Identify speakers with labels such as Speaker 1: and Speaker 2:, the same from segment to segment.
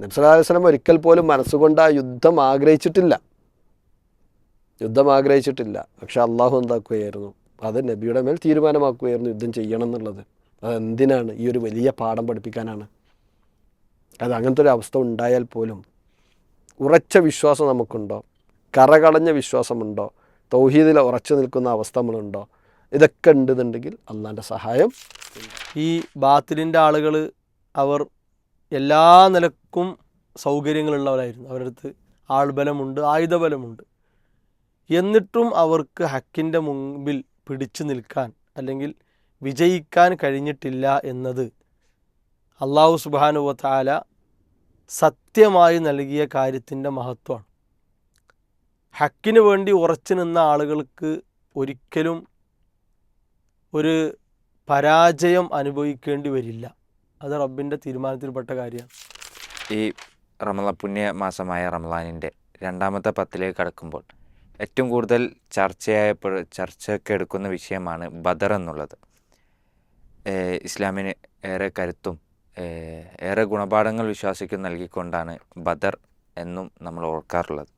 Speaker 1: നബി സല്ലല്ലാഹു അലൈഹി വസല്ലം ഒരിക്കൽ പോലും മനസ്സുകൊണ്ട് ആ യുദ്ധം ആഗ്രഹിച്ചിട്ടില്ല. പക്ഷെ അള്ളാഹു എന്താക്കുകയായിരുന്നു, അത് നബിയുടെ മേൽ തീരുമാനമാക്കുകയായിരുന്നു യുദ്ധം ചെയ്യണം എന്നുള്ളത്. അതെന്തിനാണ്? ഈ ഒരു വലിയ പാഠം പഠിപ്പിക്കാനാണ്. അത് അങ്ങനത്തെ ഒരു അവസ്ഥ ഉണ്ടായാൽ പോലും ഉറച്ച വിശ്വാസം നമുക്കുണ്ടോ, കറകളഞ്ഞ വിശ്വാസമുണ്ടോ, തൗഹീദിൽ ഉറച്ചു നിൽക്കുന്ന അവസ്ഥ നമ്മളുണ്ടോ, ഇതൊക്കെ ഉണ്ടെന്നുണ്ടെങ്കിൽ അള്ളാൻ്റെ സഹായം.
Speaker 2: ഈ ബാത്തിലിൻ്റെ ആളുകൾ അവർ എല്ലാ നിലക്കും സൗകര്യങ്ങളുള്ളവരായിരുന്നു. അവരുടെ അടുത്ത് ആൾബലമുണ്ട്, ആയുധബലമുണ്ട്. എന്നിട്ടും അവർക്ക് ഹക്കിൻ്റെ മുമ്പിൽ പിടിച്ചു നിൽക്കാൻ അല്ലെങ്കിൽ വിജയിക്കാൻ കഴിഞ്ഞിട്ടില്ല എന്നത് അള്ളാഹു സുബ്ഹാനഹു വ തആല സത്യമായി നൽകിയ കാര്യത്തിൻ്റെ മഹത്വമാണ്. ഹക്കിന് വേണ്ടി ഉറച്ചു നിന്ന ആളുകൾക്ക് ഒരിക്കലും ഒരു പരാജയം അനുഭവിക്കേണ്ടി വരില്ല. അത് റബ്ബിൻ്റെ തീരുമാനത്തിൽപ്പെട്ട കാര്യമാണ്.
Speaker 3: ഈ പുണ്യ മാസമായ റമളാനിൻ്റെ രണ്ടാമത്തെ പത്തിലേക്ക് കടക്കുമ്പോൾ ഏറ്റവും കൂടുതൽ ചർച്ചയ്ക്ക് എടുക്കുന്ന വിഷയമാണ് ബദർ എന്നുള്ളത്. ഇസ്ലാമിന് ഏറെ കരുത്തും ഏറെ ഗുണപാഠങ്ങൾ വിശ്വാസിക്ക് നൽകിക്കൊണ്ടാണ് ബദർ എന്നും നമ്മൾ ഓർക്കാറുള്ളത്.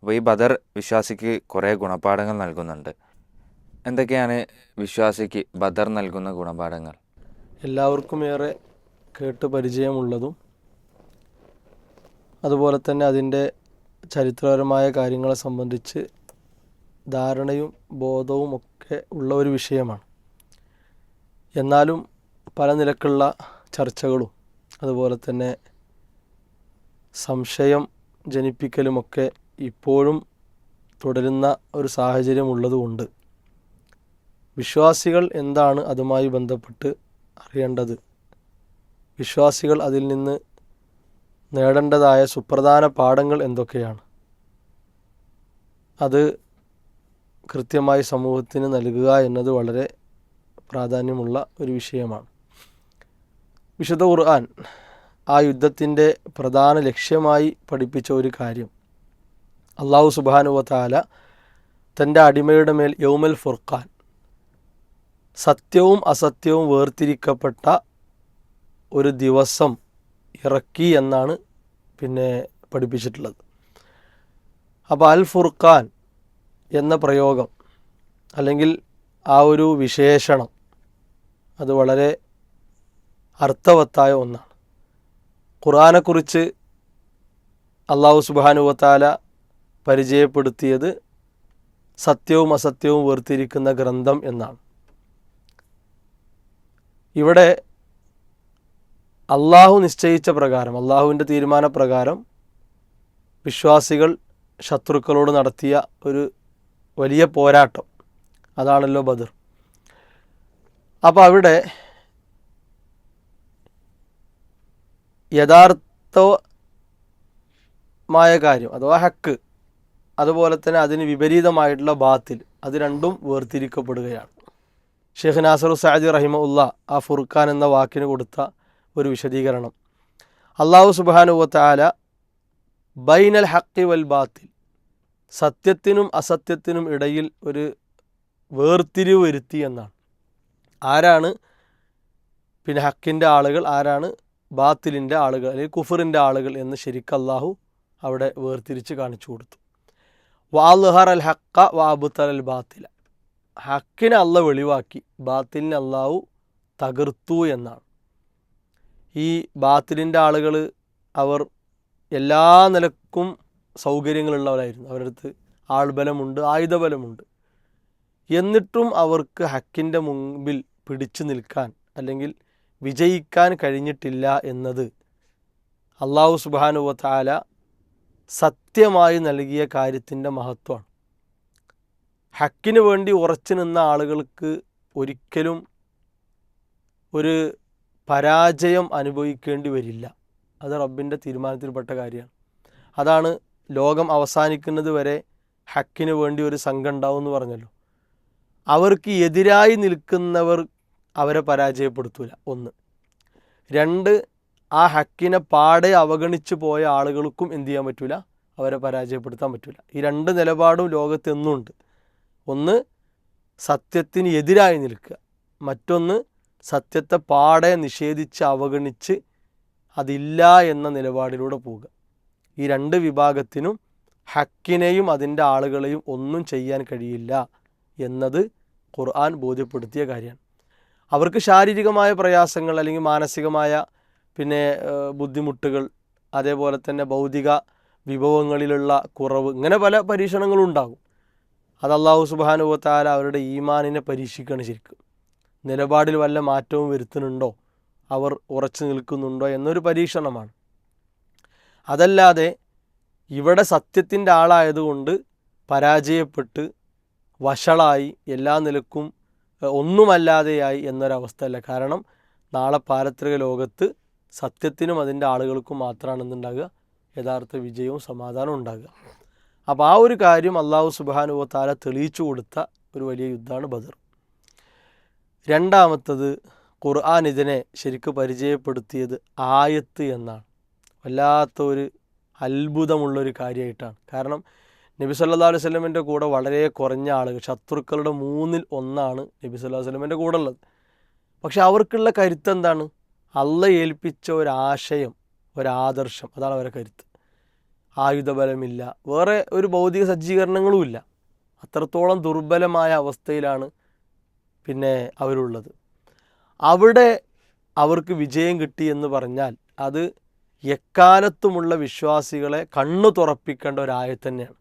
Speaker 3: അപ്പോൾ ഈ ബദർ വിശ്വാസിക്ക് കുറേ ഗുണപാഠങ്ങൾ നൽകുന്നുണ്ട്. എന്തൊക്കെയാണ് വിശ്വാസിക്ക് ബദർ നൽകുന്ന ഗുണപാഠങ്ങൾ?
Speaker 2: എല്ലാവർക്കും ഏറെ കേട്ട് പരിചയമുള്ളതും അതുപോലെ തന്നെ അതിൻ്റെ ചരിത്രപരമായ കാര്യങ്ങളെ സംബന്ധിച്ച് ധാരണയും ബോധവും ഒക്കെ ഉള്ള ഒരു വിഷയമാണ്. എന്നാലും പല നിലക്കുള്ള ചർച്ചകളും അതുപോലെ തന്നെ സംശയം ജനിപ്പിക്കലുമൊക്കെ ഇപ്പോഴും തുടരുന്ന ഒരു സാഹചര്യം ഉള്ളതുകൊണ്ട് വിശ്വാസികൾ എന്താണ് അതുമായി ബന്ധപ്പെട്ട് അറിയേണ്ടത്, വിശ്വാസികൾ അതിൽ നിന്ന് നേടേണ്ടതായ സുപ്രധാന പാഠങ്ങൾ എന്തൊക്കെയാണ്, അത് കൃത്യമായി സമൂഹത്തിന് നൽകുക എന്നത് വളരെ പ്രാധാന്യമുള്ള ഒരു വിഷയമാണ്. വിശുദ്ധ ഖുർആൻ ആ യുദ്ധത്തിൻ്റെ പ്രധാന ലക്ഷ്യമായി പഠിപ്പിച്ച ഒരു കാര്യം, അള്ളാഹു സുബ്ഹാനഹു വ തആല തൻ്റെ അടിമയുടെ മേൽ യൗമുൽ ഫുർഖാൻ, സത്യവും അസത്യവും വേർതിരിക്കപ്പെട്ട ഒരു ദിവസം ഇറക്കി എന്നാണ് പിന്നെ പഠിപ്പിച്ചിട്ടുള്ളത്. അപ്പോൾ അൽ ഫുർഖാൻ എന്ന പ്രയോഗം അല്ലെങ്കിൽ ആ ഒരു വിശേഷണം അത് വളരെ അർത്ഥവത്തായ ഒന്നാണ്. ഖുർആനെക്കുറിച്ച് അള്ളാഹു സുബ്ഹാനഹു വ തആല പരിചയപ്പെടുത്തിയത് സത്യവും അസത്യവും വേർതിരിക്കുന്ന ഗ്രന്ഥം എന്നാണ്. ഇവിടെ അള്ളാഹു നിശ്ചയിച്ച പ്രകാരം, അള്ളാഹുവിൻ്റെ തീരുമാനപ്രകാരം വിശ്വാസികൾ ശത്രുക്കളോട് നടത്തിയ ഒരു വലിയ പോരാട്ടം, അതാണല്ലോ ബദർ. അപ്പോൾ അവിടെ യഥാർത്ഥമായ കാര്യം അഥവാ ഹക്ക്, അതുപോലെ തന്നെ അതിന് വിപരീതമായിട്ടുള്ള ബാത്തിൽ, അത് രണ്ടും വേർതിരിക്കപ്പെടുകയാണ്. ഷെയ്ഖ് നാസർ സഅദി റഹിമഹുല്ല ആ ഫുർഖാൻ എന്ന വാക്കിന് കൊടുത്ത ഒരു വിശദീകരണം, അള്ളാഹു സുബ്ഹാനഹു വ തആല ബൈനൽ ഹഖ് വൽ ബാത്തിൽ, സത്യത്തിനും അസത്യത്തിനും ഇടയിൽ ഒരു വേർതിരിവ് വരുത്തി എന്നാണ്. ആരാണ് പിന്നെ ഹക്കിൻ്റെ ആളുകൾ, ആരാണ് ബാത്തിലിൻ്റെ ആളുകൾ അല്ലെങ്കിൽ കുഫറിൻ്റെ ആളുകൾ എന്ന് ശരിക്കും അള്ളാഹു അവിടെ വേർതിരിച്ച് കാണിച്ചു കൊടുത്തു. വഅൽഹറ അൽ ഹഖ വഅബ്തല അൽ ബാത്തില, ഹക്കിനെ അള്ളാഹു വെളിവാക്കി, ബാത്തിലിനെ അള്ളാഹു തകർത്തു എന്നാണ്. ഈ ബാത്തിലിൻ്റെ ആളുകൾ അവർ എല്ലാ നിലക്കും സൗകര്യങ്ങളുള്ളവരായിരുന്നു. അവരുടെ അടുത്ത് ആൾബലമുണ്ട്, ആയുധബലമുണ്ട്. എന്നിട്ടും അവർക്ക് ഹക്കിൻ്റെ മുമ്പിൽ പിടിച്ചു നിൽക്കാൻ അല്ലെങ്കിൽ വിജയിക്കാൻ കഴിഞ്ഞിട്ടില്ല എന്നത് അള്ളാഹു സുബ്ഹാനഹു വ തആല സത്യമായി നൽകിയ കാര്യത്തിൻ്റെ മഹത്വമാണ്. ഹക്കിന് വേണ്ടി ഉറച്ചു നിന്ന ആളുകൾക്ക് ഒരിക്കലും ഒരു പരാജയം അനുഭവിക്കേണ്ടി വരില്ല. അത് റബ്ബിൻ്റെ തീരുമാനത്തിൽപ്പെട്ട കാര്യമാണ്. അതാണ് ലോകം അവസാനിക്കുന്നത് വരെ ഹക്കിന് വേണ്ടി ഒരു സംഘം ഉണ്ടാവും എന്ന് പറഞ്ഞല്ലോ. അവർക്ക് എതിരായി നിൽക്കുന്നവർ അവരെ പരാജയപ്പെടുത്തൂല, ഒന്ന്. രണ്ട്, ആ ഹക്കിനെ പാടെ അവഗണിച്ചു പോയ ആളുകൾക്കും എന്തു ചെയ്യാൻ പറ്റൂല, അവരെ പരാജയപ്പെടുത്താൻ പറ്റൂല. ഈ രണ്ട് നിലപാടും ലോകത്തെന്നുമുണ്ട്. ഒന്ന് സത്യത്തിന് എതിരായി നിൽക്കുക, മറ്റൊന്ന് സത്യത്തെ പാടെ നിഷേധിച്ച് അവഗണിച്ച് അതില്ല എന്ന നിലപാടിലൂടെ പോവുക. ഈ രണ്ട് വിഭാഗത്തിനും ഹക്കിനെയും അതിൻ്റെ ആളുകളെയും ഒന്നും ചെയ്യാൻ കഴിയില്ല എന്നത് ഖുർആൻ ബോധ്യപ്പെടുത്തിയ കാര്യമാണ്. അവർക്ക് ശാരീരികമായ പ്രയാസങ്ങൾ അല്ലെങ്കിൽ മാനസികമായ ബുദ്ധിമുട്ടുകൾ, അതേപോലെ തന്നെ ഭൗതിക വിഭവങ്ങളിലുള്ള കുറവ്, ഇങ്ങനെ പല പരീക്ഷണങ്ങളും ഉണ്ടാകും. അത് അല്ലാഹു സുബ്ഹാനഹു വ തആല അവരുടെ ഈമാനിനെ പരീക്ഷിക്കുകയാണ് ശരിക്കും. നിലപാടിൽ വല്ല മാറ്റവും വരുത്തുന്നുണ്ടോ, അവർ ഉറച്ചു നിൽക്കുന്നുണ്ടോ എന്നൊരു പരീക്ഷണമാണ്. അതല്ലാതെ ഇവിടെ സത്യത്തിൻ്റെ ആളായതുകൊണ്ട് പരാജയപ്പെട്ട് വഷളായി എല്ലാ നിലക്കും ഒന്നുമല്ലാതെയായി എന്നൊരവസ്ഥയല്ല. കാരണം നാളെ പാരത്രിക ലോകത്ത് സത്യത്തിനും അതിൻ്റെ ആളുകൾക്കും മാത്രമാണ് എന്തുണ്ടാകുക, യഥാർത്ഥ വിജയവും സമാധാനവും ഉണ്ടാകുക. അപ്പോൾ ആ ഒരു കാര്യം അല്ലാഹു സുബ്ഹാനഹു വ തആല തെളിയിച്ചു കൊടുത്ത ഒരു വലിയ യുദ്ധമാണ് ബദർ. രണ്ടാമത്തത്, ഖുർആൻ ഇതിനെ ശരിക്കും പരിചയപ്പെടുത്തിയത് ആയത്ത് എന്നാണ്. വല്ലാത്ത ഒരു അത്ഭുതമുള്ളൊരു കാര്യമായിട്ടാണ്. കാരണം നബി സല്ലല്ലാഹു അലൈഹി വസല്ലമയുടെ കൂടെ വളരെ കുറഞ്ഞ ആളുകൾ, ശത്രുക്കളുടെ 1/3 നബി സല്ലല്ലാഹു അലൈഹി വസല്ലമയുടെ കൂടെ ഉള്ളത്. പക്ഷെ അവർക്കുള്ള കരുത്ത് എന്താണ്? അള്ളാഹ് ഏൽപ്പിച്ച ഒരാശയം, ഒരാദർശം, അതാണ് അവരുടെ കരുത്ത്. ആയുധബലമില്ല, വേറെ ഒരു ഭൗതിക സജ്ജീകരണങ്ങളുമില്ല. അത്രത്തോളം ദുർബലമായ അവസ്ഥയിലാണ് അവരുള്ളത്. അവിടെ അവർക്ക് വിജയം കിട്ടി എന്ന് പറഞ്ഞാൽ അത് എക്കാലത്തുമുള്ള വിശ്വാസികളെ കണ്ണു തുറപ്പിക്കേണ്ട ഒരായത്ത് തന്നെയാണ്.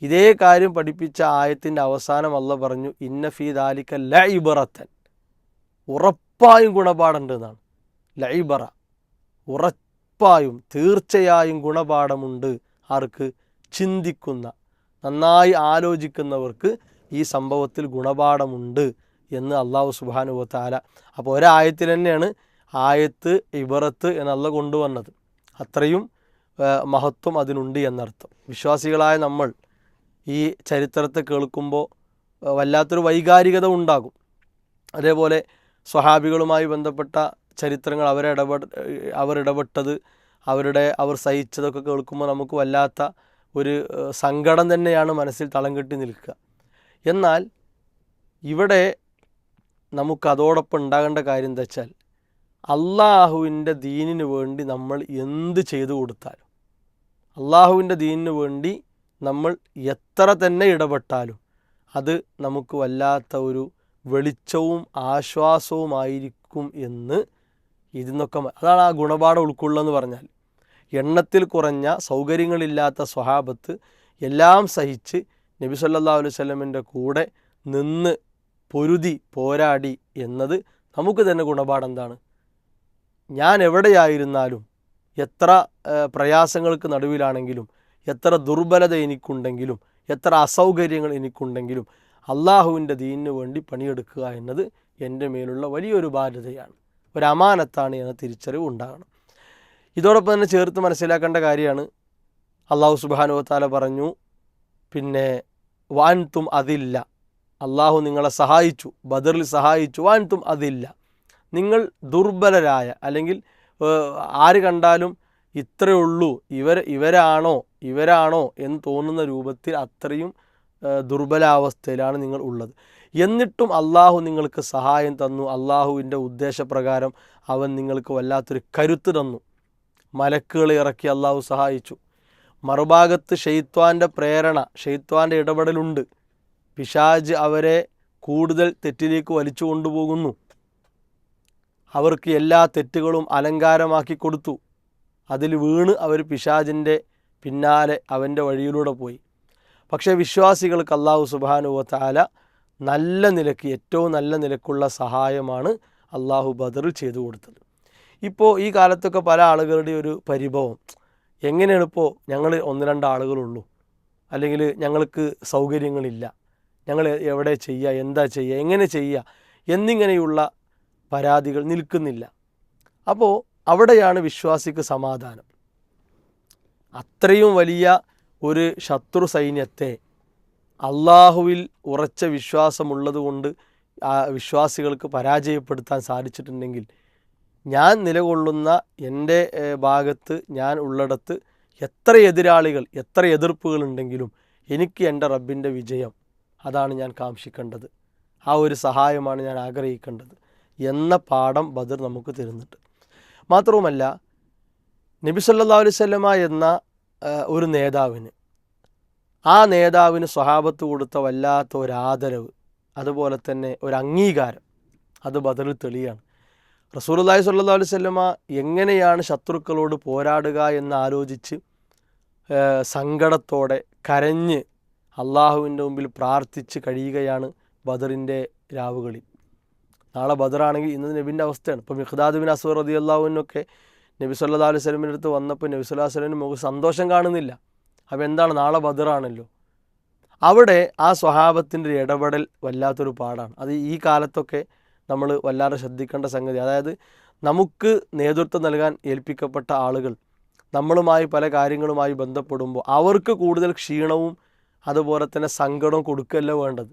Speaker 2: ഇതേ കാര്യം പഠിപ്പിച്ച ആയത്തിൻ്റെ അവസാനം അല്ലാഹ് പറഞ്ഞു, ഇന്ന ഫീ ദാലിക ലഇബ്റതൻ, ഉറപ്പായും ഗുണപാഠമുണ്ട് എന്നാണ്. ലഇബ്റ, ഉറപ്പായും തീർച്ചയായും ഗുണപാഠമുണ്ട്. ആർക്ക്? ചിന്തിക്കുന്ന, നന്നായി ആലോചിക്കുന്നവർക്ക് ഈ സംഭവത്തിൽ ഗുണപാഠമുണ്ട് എന്ന് അല്ലാഹു സുബ്ഹാനഹു വ തആല. അപ്പോൾ ഒരായത്തിൽ തന്നെയാണ് ആയത്ത് ഇബറത്ത് എന്നല്ല കൊണ്ടുവന്നത്. അത്രയും മഹത്വം അതിനുണ്ട് എന്നർത്ഥം. വിശ്വാസികളായ നമ്മൾ ഈ ചരിത്രത്തെ കേൾക്കുമ്പോൾ വല്ലാത്തൊരു വൈകാരികത ഉണ്ടാകും. അതേപോലെ സ്വഹാബികളുമായി ബന്ധപ്പെട്ട ചരിത്രങ്ങൾ, അവർ ഇടപെട്ടത്, അവർ സഹിച്ചതൊക്കെ കേൾക്കുമ്പോൾ നമുക്ക് വല്ലാത്ത ഒരു സങ്കടം തന്നെയാണ് മനസ്സിൽ തളം കെട്ടി നിൽക്കുക. എന്നാൽ ഇവിടെ നമുക്ക് അതോടൊപ്പം ഉണ്ടാകേണ്ട കാര്യം എന്താ വെച്ചാൽ, അള്ളാഹുവിൻ്റെ ദീനിന് വേണ്ടി നമ്മൾ എന്ത് ചെയ്തു കൊടുത്താലും, അള്ളാഹുവിൻ്റെ ദീനിന് വേണ്ടി നമ്മൾ എത്ര തന്നെ ഇടപെട്ടാലും അത് നമുക്ക് വല്ലാത്ത ഒരു വെളിച്ചവും ആശ്വാസവുമായിരിക്കും എന്ന് ഇതിന്നൊക്കെ അതാണ് ആ ഗുണപാഠം ഉൾക്കൊള്ളുകയെന്ന് പറഞ്ഞാൽ. എണ്ണത്തിൽ കുറഞ്ഞ സൗകര്യങ്ങളില്ലാത്ത സ്വഹാബത്ത് എല്ലാം സഹിച്ച് നബി സല്ലല്ലാഹു അലൈഹി വസല്ലമിൻ്റെ കൂടെ നിന്ന് പൊരുതി പോരാടി എന്നത് നമുക്ക് തന്നെ ഗുണപാഠം എന്താണ്? ഞാൻ എവിടെയായിരുന്നാലും, എത്ര പ്രയാസങ്ങൾക്ക് നടുവിലാണെങ്കിലും, എത്ര ദുർബലത എനിക്കുണ്ടെങ്കിലും, എത്ര അസൗകര്യങ്ങൾ എനിക്കുണ്ടെങ്കിലും അള്ളാഹുവിൻ്റെ ദീനിന് വേണ്ടി പണിയെടുക്കുക എന്നത് എൻ്റെ മേലുള്ള വലിയൊരു ബാധ്യതയാണ്, ഒരു അമാനത്താണ് എന്ന തിരിച്ചറിവ് ഉണ്ടാകണം. ഇതോടൊപ്പം തന്നെ ചേർത്ത് മനസ്സിലാക്കേണ്ട കാര്യമാണ്, അല്ലാഹു സുബ്ഹാനഹു വ തആല പറഞ്ഞു, വാൻതും അതില്ല, അള്ളാഹു നിങ്ങളെ സഹായിച്ചു, ബദറിൽ സഹായിച്ചു. വാൻതും അതില്ല, നിങ്ങൾ ദുർബലരായ, അല്ലെങ്കിൽ ആര് കണ്ടാലും ഇത്രയേ ഉള്ളൂ, ഇവരാണോ എന്ന് തോന്നുന്ന രൂപത്തിൽ അത്രയും ദുർബലാവസ്ഥയിലാണ് നിങ്ങൾ ഉള്ളത്. എന്നിട്ടും അള്ളാഹു നിങ്ങൾക്ക് സഹായം തന്നു. അള്ളാഹുവിൻ്റെ ഉദ്ദേശപ്രകാരം അവൻ നിങ്ങൾക്ക് വല്ലാത്തൊരു കരുത്ത് തന്നു. മലക്കുകളെ ഇറക്കി അള്ളാഹു സഹായിച്ചു. മറുഭാഗത്ത് ഷെയ്ത്വാൻ്റെ പ്രേരണ, ഷെയ്ത്വാൻ്റെ ഇടപെടലുണ്ട്. പിശാജ് അവരെ കൂടുതൽ തെറ്റിലേക്ക് വലിച്ചു കൊണ്ടുപോകുന്നു. അവർക്ക് എല്ലാ തെറ്റുകളും അലങ്കാരമാക്കി കൊടുത്തു. അതിൽ വീണ് അവർ പിശാജിൻ്റെ പിന്നാലെ അവൻ്റെ വഴിയിലൂടെ പോയി. പക്ഷേ വിശ്വാസികൾക്ക് അല്ലാഹു സുബ്ഹാനഹു വ തആല നല്ല നിലയ്ക്ക്, ഏറ്റവും നല്ല നിലക്കുള്ള സഹായമാണ് അള്ളാഹു ബദറിൽ ചെയ്തു കൊടുത്തത്. ഇപ്പോൾ ഈ കാലത്തൊക്കെ പല ആളുകളുടെ ഒരു പരിഭവം, എങ്ങനെയാണ് ഇപ്പോൾ ഞങ്ങൾ 1-2 ആളുകളുള്ളൂ, അല്ലെങ്കിൽ ഞങ്ങൾക്ക് സൗകര്യങ്ങളില്ല, ഞങ്ങൾ എവിടെ ചെയ്യുക, എന്താ ചെയ്യുക, എങ്ങനെ ചെയ്യുക എന്നിങ്ങനെയുള്ള പരാതികൾ നിൽക്കുന്നില്ല. അപ്പോൾ അവിടെയാണ് വിശ്വാസിക്ക് സമാധാനം. അത്രയും വലിയ ഒരു ശത്രു സൈന്യത്തെ അള്ളാഹുവിൽ ഉറച്ച വിശ്വാസമുള്ളത് കൊണ്ട് ആ വിശ്വാസികൾക്ക് പരാജയപ്പെടുത്താൻ സാധിച്ചിട്ടുണ്ടെങ്കിൽ, ഞാൻ നിലകൊള്ളുന്ന എൻ്റെ ഭാഗത്ത്, ഞാൻ ഉള്ളിടത്ത് എത്ര എതിരാളികൾ, എത്ര എതിർപ്പുകളുണ്ടെങ്കിലും എനിക്ക് എൻ്റെ റബ്ബിൻ്റെ വിജയം, അതാണ് ഞാൻ കാംക്ഷിക്കേണ്ടത്, ആ ഒരു സഹായമാണ് ഞാൻ ആഗ്രഹിക്കേണ്ടത് എന്ന പാഠം ബദർ നമുക്ക് തരുന്നുണ്ട്. മാത്രവുമല്ല, നബി സല്ലല്ലാഹു അലൈഹി വസല്ലമ എന്ന ഒരു നേതാവിന്, ആ നേതാവിന് സ്വഹാബത്ത് കൊടുത്ത വല്ലാത്ത ഒരു ആദരവ്, അതുപോലെ തന്നെ ഒരു അംഗീകാരം, അത് ബദറിൽ തെളിയാണ്. റസൂലുള്ളാഹി സ്വല്ലല്ലാഹു അലൈഹി വസല്ലമ എങ്ങനെയാണ് ശത്രുക്കളോട് പോരാടുക എന്ന് ആലോചിച്ച് സങ്കടത്തോടെ കരഞ്ഞ് അള്ളാഹുവിൻ്റെ മുമ്പിൽ പ്രാർത്ഥിച്ച് കഴിയുകയാണ് ബദറിൻ്റെ രാവുകളിൽ. നാളെ ബദറാണെങ്കിൽ ഇന്ന് നബിൻ്റെ അവസ്ഥയാണ്. ഇപ്പോൾ മിഖ്ദാദ് ബിൻ അസ്വദ് റളിയല്ലാഹു അൻഹുവൊക്കെ നബി സല്ലല്ലാഹു അലൈഹി വസല്ലമിൻ്റെ അടുത്ത് വന്നപ്പോൾ നബി സല്ലല്ലാഹു അലൈഹി വസല്ലമിന് മുഖം സന്തോഷം കാണുന്നില്ല. അപ്പോൾ എന്താണ്, നാളെ ബദറാണല്ലോ. അവിടെ ആ സ്വഹാബത്തിൻ്റെ ഒരു ഇടപെടൽ വല്ലാത്തൊരു പാടാണ്. അത് ഈ കാലത്തൊക്കെ നമ്മൾ വല്ലാതെ ശ്രദ്ധിക്കേണ്ട സംഗതി. അതായത് നമുക്ക് നേതൃത്വം നൽകാൻ ഏൽപ്പിക്കപ്പെട്ട ആളുകൾ നമ്മളുമായി പല കാര്യങ്ങളുമായി ബന്ധപ്പെടുമ്പോൾ അവർക്ക് കൂടുതൽ ക്ഷീണവും അതുപോലെ തന്നെ സങ്കടവും കൊടുക്കുകയല്ല വേണ്ടത്.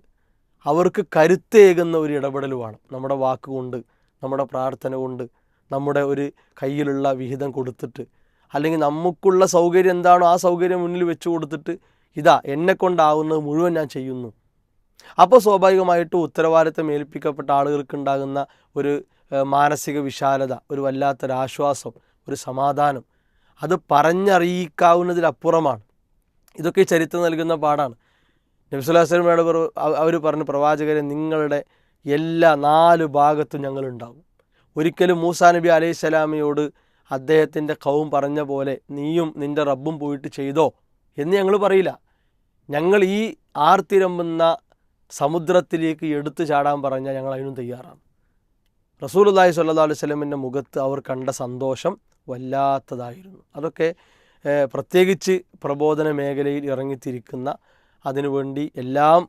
Speaker 2: അവർക്ക് കരുത്തേകുന്ന ഒരു ഇടപെടൽ വേണം. നമ്മുടെ വാക്കുകൊണ്ട്, നമ്മുടെ പ്രാർത്ഥന കൊണ്ട്, നമ്മുടെ ഒരു കയ്യിലുള്ള വിഹിതം കൊടുത്തിട്ട്, അല്ലെങ്കിൽ നമുക്കുള്ള സൗകര്യം എന്താണോ ആ സൗകര്യം മുന്നിൽ വെച്ച് കൊടുത്തിട്ട്, ഇതാ എന്നെക്കൊണ്ടാവുന്നത് മുഴുവൻ ഞാൻ ചെയ്യുന്നു. അപ്പോൾ സ്വാഭാവികമായിട്ടും ഉത്തരവാദിത്തം ഏൽപ്പിക്കപ്പെട്ട ആളുകൾക്കുണ്ടാകുന്ന ഒരു മാനസിക വിശാലത, ഒരു വല്ലാത്തൊരാശ്വാസം, ഒരു സമാധാനം, അത് പറഞ്ഞറിയിക്കാവുന്നതിലപ്പുറമാണ്. ഇതൊക്കെ ചരിത്രം നൽകുന്ന പാടാണ്. നബി സല്ലല്ലാഹു അലൈഹി വസല്ലമയോട് അവർ പറഞ്ഞു, പ്രവാചകരെ, നിങ്ങളുടെ എല്ലാ 4 ഭാഗത്തും ഞങ്ങളുണ്ടാകും. ഒരിക്കലും മൂസാ നബി അലൈഹി സ്വലാമയോട് അദ്ദേഹത്തിൻ്റെ ഖൗം പറഞ്ഞ പോലെ നീയും നിൻ്റെ റബ്ബും പോയിട്ട് ചെയ്തോ എന്ന് ഞങ്ങൾ പറയില്ല. ഞങ്ങൾ ഈ ആർത്തിരമ്പുന്ന സമുദ്രത്തിലേക്ക് എടുത്തു ചാടാൻ പറഞ്ഞാൽ ഞങ്ങൾ അതിനും തയ്യാറാണ്. റസൂലുള്ളാഹി സ്വല്ലല്ലാഹു അലൈഹി വസല്ലമിൻ്റെ മുഖത്ത് അവർ കണ്ട സന്തോഷം വല്ലാത്തതായിരുന്നു. അതൊക്കെ പ്രത്യേകിച്ച് പ്രബോധന മേഖലയിൽ ഇറങ്ങിത്തിരിക്കുന്ന, അതിനുവേണ്ടി എല്ലാം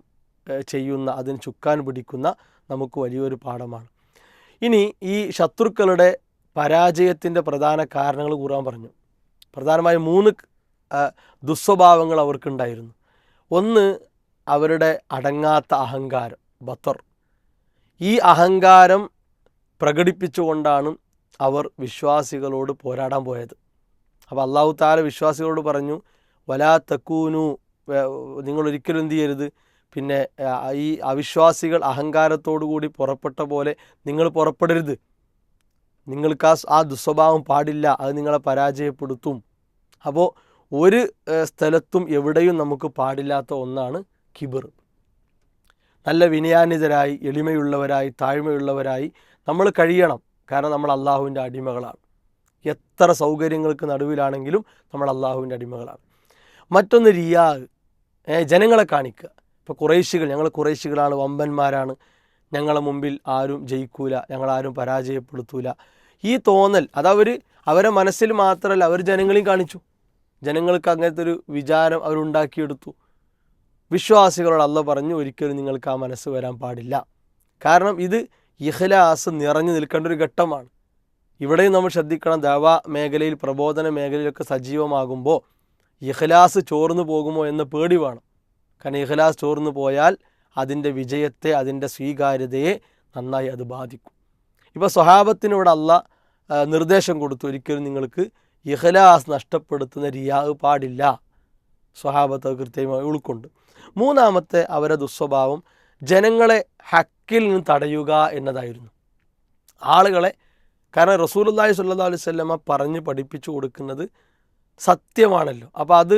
Speaker 2: ചെയ്യുന്ന, അതിന് ചുക്കാൻ പിടിക്കുന്ന നമുക്ക് വലിയൊരു പാഠമാണ്. ഇനി ഈ ശത്രുക്കളുടെ പരാജയത്തിൻ്റെ പ്രധാന കാരണങ്ങൾ ഖുർആൻ പറഞ്ഞു. പ്രധാനമായും 3 ദുസ്വഭാവങ്ങൾ അവർക്കുണ്ടായിരുന്നു. ഒന്ന്, അവരുടെ അടങ്ങാത്ത അഹങ്കാരം, ബത്തർ. ഈ അഹങ്കാരം പ്രകടിപ്പിച്ചുകൊണ്ടാണ് അവർ വിശ്വാസികളോട് പോരാടാൻ പോയത്. അപ്പോൾ അല്ലാഹു തആല വിശ്വാസികളോട് പറഞ്ഞു, വലാ തകൂനു, നിങ്ങളൊരിക്കലും എന്ത് ചെയ്യരുത്, പിന്നെ ഈ അവിശ്വാസികൾ അഹങ്കാരത്തോടു കൂടി പുറപ്പെട്ട പോലെ നിങ്ങൾ പുറപ്പെടരുത്. നിങ്ങൾക്ക് ആ ദുസ്വഭാവം പാടില്ല, അത് നിങ്ങളെ പരാജയപ്പെടുത്തും. അപ്പോൾ ഒരു സ്ഥലത്തും എവിടെയും നമുക്ക് പാടില്ലാത്ത ഒന്നാണ് കിബിർ. നല്ല വിനയാന്വിതരായി, എളിമയുള്ളവരായി, താഴ്മയുള്ളവരായി നമ്മൾ കഴിയണം. കാരണം നമ്മൾ അള്ളാഹുവിൻ്റെ അടിമകളാണ്. എത്ര സൗകര്യങ്ങൾക്ക് നടുവിലാണെങ്കിലും നമ്മൾ അള്ളാഹുവിൻ്റെ അടിമകളാണ്. മറ്റൊന്ന് റിയാ, ജനങ്ങളെ കാണിക്കുക. ഇപ്പോൾ ഖുറൈശികൾ, ഞങ്ങൾ ഖുറൈശികളാണ്, വമ്പന്മാരാണ്, ഞങ്ങളെ മുമ്പിൽ ആരും ജയിക്കൂല, ഞങ്ങളാരും പരാജയപ്പെടുത്തൂല, ഈ തോന്നൽ അതവർ അവരെ മനസ്സിൽ മാത്രമല്ല അവർ ജനങ്ങളെയും കാണിച്ചു. ജനങ്ങൾക്ക് അങ്ങനത്തെ ഒരു വിചാരം അവരുണ്ടാക്കിയെടുത്തു. വിശ്വാസികളോട് അല്ലാഹു പറഞ്ഞു, ഒരിക്കലും നിങ്ങൾക്ക് ആ മനസ്സ് വരാൻ പാടില്ല. കാരണം ഇത് ഇഖ്ലാസ് നിറഞ്ഞു നിൽക്കേണ്ട ഒരു ഘട്ടമാണ്. ഇവിടെയും നമ്മൾ ശ്രദ്ധിക്കണം, ദഅവാ മേഖലയിൽ, പ്രബോധന മേഖലയിലൊക്കെ സജീവമാകുമ്പോൾ ഇഖ്ലാസ് ചോർന്നു പോകുമോ എന്ന പേടി വേണം. കാരണം ഇഖ്ലാസ് ചോർന്നു പോയാൽ അതിൻ്റെ വിജയത്തെ, അതിൻ്റെ സ്വീകാര്യതയെ നന്നായി അത് ബാധിക്കും. ഇപ്പോൾ സ്വഹാബത്തിനോട് അല്ലാഹ് നിർദ്ദേശം കൊടുത്തു, ഒരിക്കലും നിങ്ങൾക്ക് ഇഖ്ലാസ് നഷ്ടപ്പെടുത്തുന്ന റിയാ പാടില്ല. സ്വഹാബത്ത് കൃത്യമായി ഉൾക്കൊണ്ട്. 3-മത്തെ അവരുടെ ദുസ്വഭാവം ജനങ്ങളെ ഹക്കിൽ നിന്ന് തടയുക എന്നതായിരുന്നു. ആളുകളെ, കാരണം റസൂലുള്ളാഹി സ്വല്ലല്ലാഹു അലൈഹി വസല്ലമ പറഞ്ഞ് പഠിപ്പിച്ചു കൊടുക്കുന്നത് സത്യമാണല്ലോ. അപ്പോൾ അത്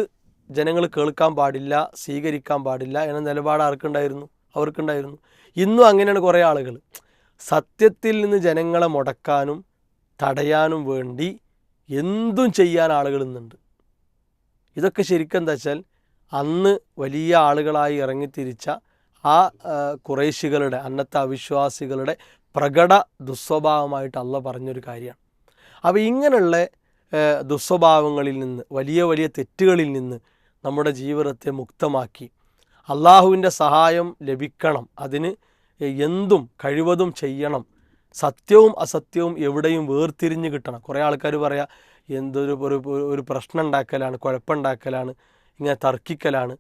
Speaker 2: ജനങ്ങൾ കേൾക്കാൻ പാടില്ല, സ്വീകരിക്കാൻ പാടില്ല എന്ന നിലപാട് ആർക്കുണ്ടായിരുന്നു? അവർക്കുണ്ടായിരുന്നു. ഇന്നും അങ്ങനെയാണ് കുറേ ആളുകൾ. സത്യത്തിൽ നിന്ന് ജനങ്ങളെ മുടക്കാനും തടയാനും വേണ്ടി എന്തും ചെയ്യാൻ ആളുകൾ ഇന്നുണ്ട്. ഇതൊക്കെ ശരിക്കും എന്താ വെച്ചാൽ അന്ന് വലിയ ആളുകളായി ഇറങ്ങിത്തിരിച്ച ആ ഖുറൈശികളുടെ, അന്നത്തെ അവിശ്വാസികളുടെ പ്രകട ദുസ്വഭാവമായിട്ട് അല്ലാഹ് പറഞ്ഞൊരു കാര്യമാണ്. അപ്പോൾ ഇങ്ങനെയുള്ള ദുസ്വഭാവങ്ങളിൽ നിന്ന്, വലിയ വലിയ തെറ്റുകളിൽ നിന്ന് നമ്മുടെ ജീവിതത്തെ മുക്തമാക്കി അള്ളാഹുവിൻ്റെ സഹായം ലഭിക്കണം, അതിന് എന്തും കഴിവതും ചെയ്യണം, സത്യവും അസത്യവും എവിടെയും വേർതിരിഞ്ഞ് കിട്ടണം. കുറേ ആൾക്കാർ പറയാം, എന്തൊരു ഒരു പ്രശ്നം ഉണ്ടാക്കലാണ്, കുഴപ്പമുണ്ടാക്കലാണ്, ഇങ്ങനെ തർക്കിക്കലാണ്.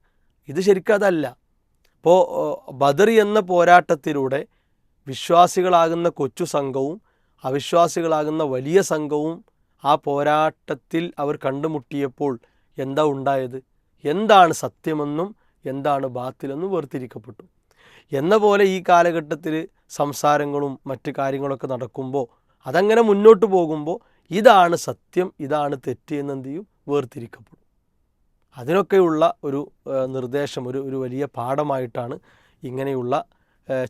Speaker 2: ഇത് ശരിക്കും അതല്ല. ഇപ്പോൾ ബദർ എന്ന പോരാട്ടത്തിലൂടെ വിശ്വാസികളാകുന്ന കൊച്ചു സംഘവും അവിശ്വാസികളാകുന്ന വലിയ സംഘവും ആ പോരാട്ടത്തിൽ അവർ കണ്ടുമുട്ടിയപ്പോൾ എന്താ ഉണ്ടായത്? എന്താണ് സത്യമെന്നും എന്താണ് ബാത്തിലെന്നും വേർതിരിക്കപ്പെട്ടു. എന്ന പോലെ ഈ കാലഘട്ടത്തിൽ സംസാരങ്ങളും മറ്റു കാര്യങ്ങളൊക്കെ നടക്കുമ്പോൾ, അതങ്ങനെ മുന്നോട്ട് പോകുമ്പോൾ ഇതാണ് സത്യം, ഇതാണ് തെറ്റ് എന്നെന്ത് ചെയ്യും, വേർതിരിക്കപ്പെടും. അതിനൊക്കെയുള്ള ഒരു നിർദ്ദേശം, ഒരു വലിയ പാഠമായിട്ടാണ് ഇങ്ങനെയുള്ള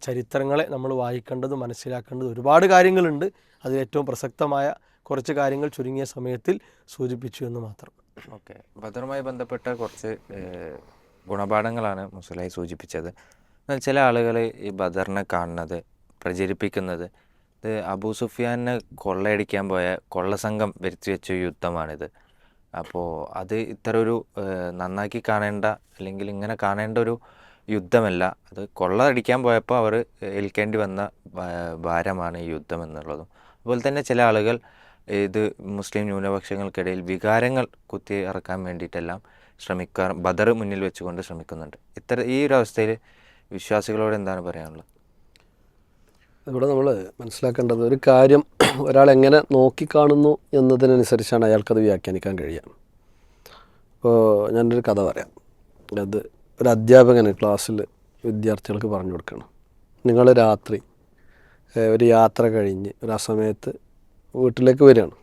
Speaker 2: ചരിത്രങ്ങളെ നമ്മൾ വായിക്കേണ്ടത്, മനസ്സിലാക്കേണ്ടത്. ഒരുപാട് കാര്യങ്ങളുണ്ട്, അതിലേറ്റവും പ്രസക്തമായ കുറച്ച് കാര്യങ്ങൾ ചുരുങ്ങിയ സമയത്തിൽ സൂചിപ്പിച്ചു എന്ന് മാത്രം.
Speaker 3: ഓക്കെ, ബദറുമായി ബന്ധപ്പെട്ട കുറച്ച് ഗുണപാഠങ്ങളാണ് മുസ്ലിയായി സൂചിപ്പിച്ചത്. എന്നാൽ ചില ആളുകൾ ഈ ബദറിനെ കാണുന്നത്, പ്രചരിപ്പിക്കുന്നത് ഇത് അബൂ സുഫിയാനെ കൊള്ളയടിക്കാൻ പോയ കൊള്ളസംഘം വരുത്തി വെച്ച യുദ്ധമാണിത്. അപ്പോൾ അത് ഇത്തരം ഒരു നന്നാക്കി കാണേണ്ട, അല്ലെങ്കിൽ ഇങ്ങനെ കാണേണ്ട ഒരു യുദ്ധമല്ല. അത് കൊള്ള അടിക്കാൻ പോയപ്പോൾ അവർ ഏൽക്കേണ്ടി വന്ന ഭാരമാണ് ഈ യുദ്ധം എന്നുള്ളതും. അതുപോലെ തന്നെ ചില ആളുകൾ ഇത് മുസ്ലിം ന്യൂനപക്ഷങ്ങൾക്കിടയിൽ വികാരങ്ങൾ കുത്തി ഇറക്കാൻ വേണ്ടിയിട്ടെല്ലാം ബദർ മുന്നിൽ വെച്ചുകൊണ്ട് ശ്രമിക്കുന്നുണ്ട്. ഈ ഒരു അവസ്ഥയിൽ വിശ്വാസികളോട് എന്താണ് പറയാനുള്ളത്?
Speaker 1: ഇവിടെ നമ്മൾ മനസ്സിലാക്കേണ്ടത്, ഒരു കാര്യം ഒരാൾ എങ്ങനെ നോക്കിക്കാണുന്നു എന്നതിനനുസരിച്ചാണ് അയാൾക്കത് വ്യാഖ്യാനിക്കാൻ കഴിയുക. ഇപ്പോൾ ഞാനൊരു കഥ പറയാം. അത് ഒരു അധ്യാപകന് ക്ലാസ്സിൽ വിദ്യാർത്ഥികൾക്ക് പറഞ്ഞു കൊടുക്കണം. നിങ്ങൾ രാത്രി ഒരു യാത്ര കഴിഞ്ഞ് ഒരു ആ സമയത്ത് വീട്ടിലേക്ക് വരികയാണ്.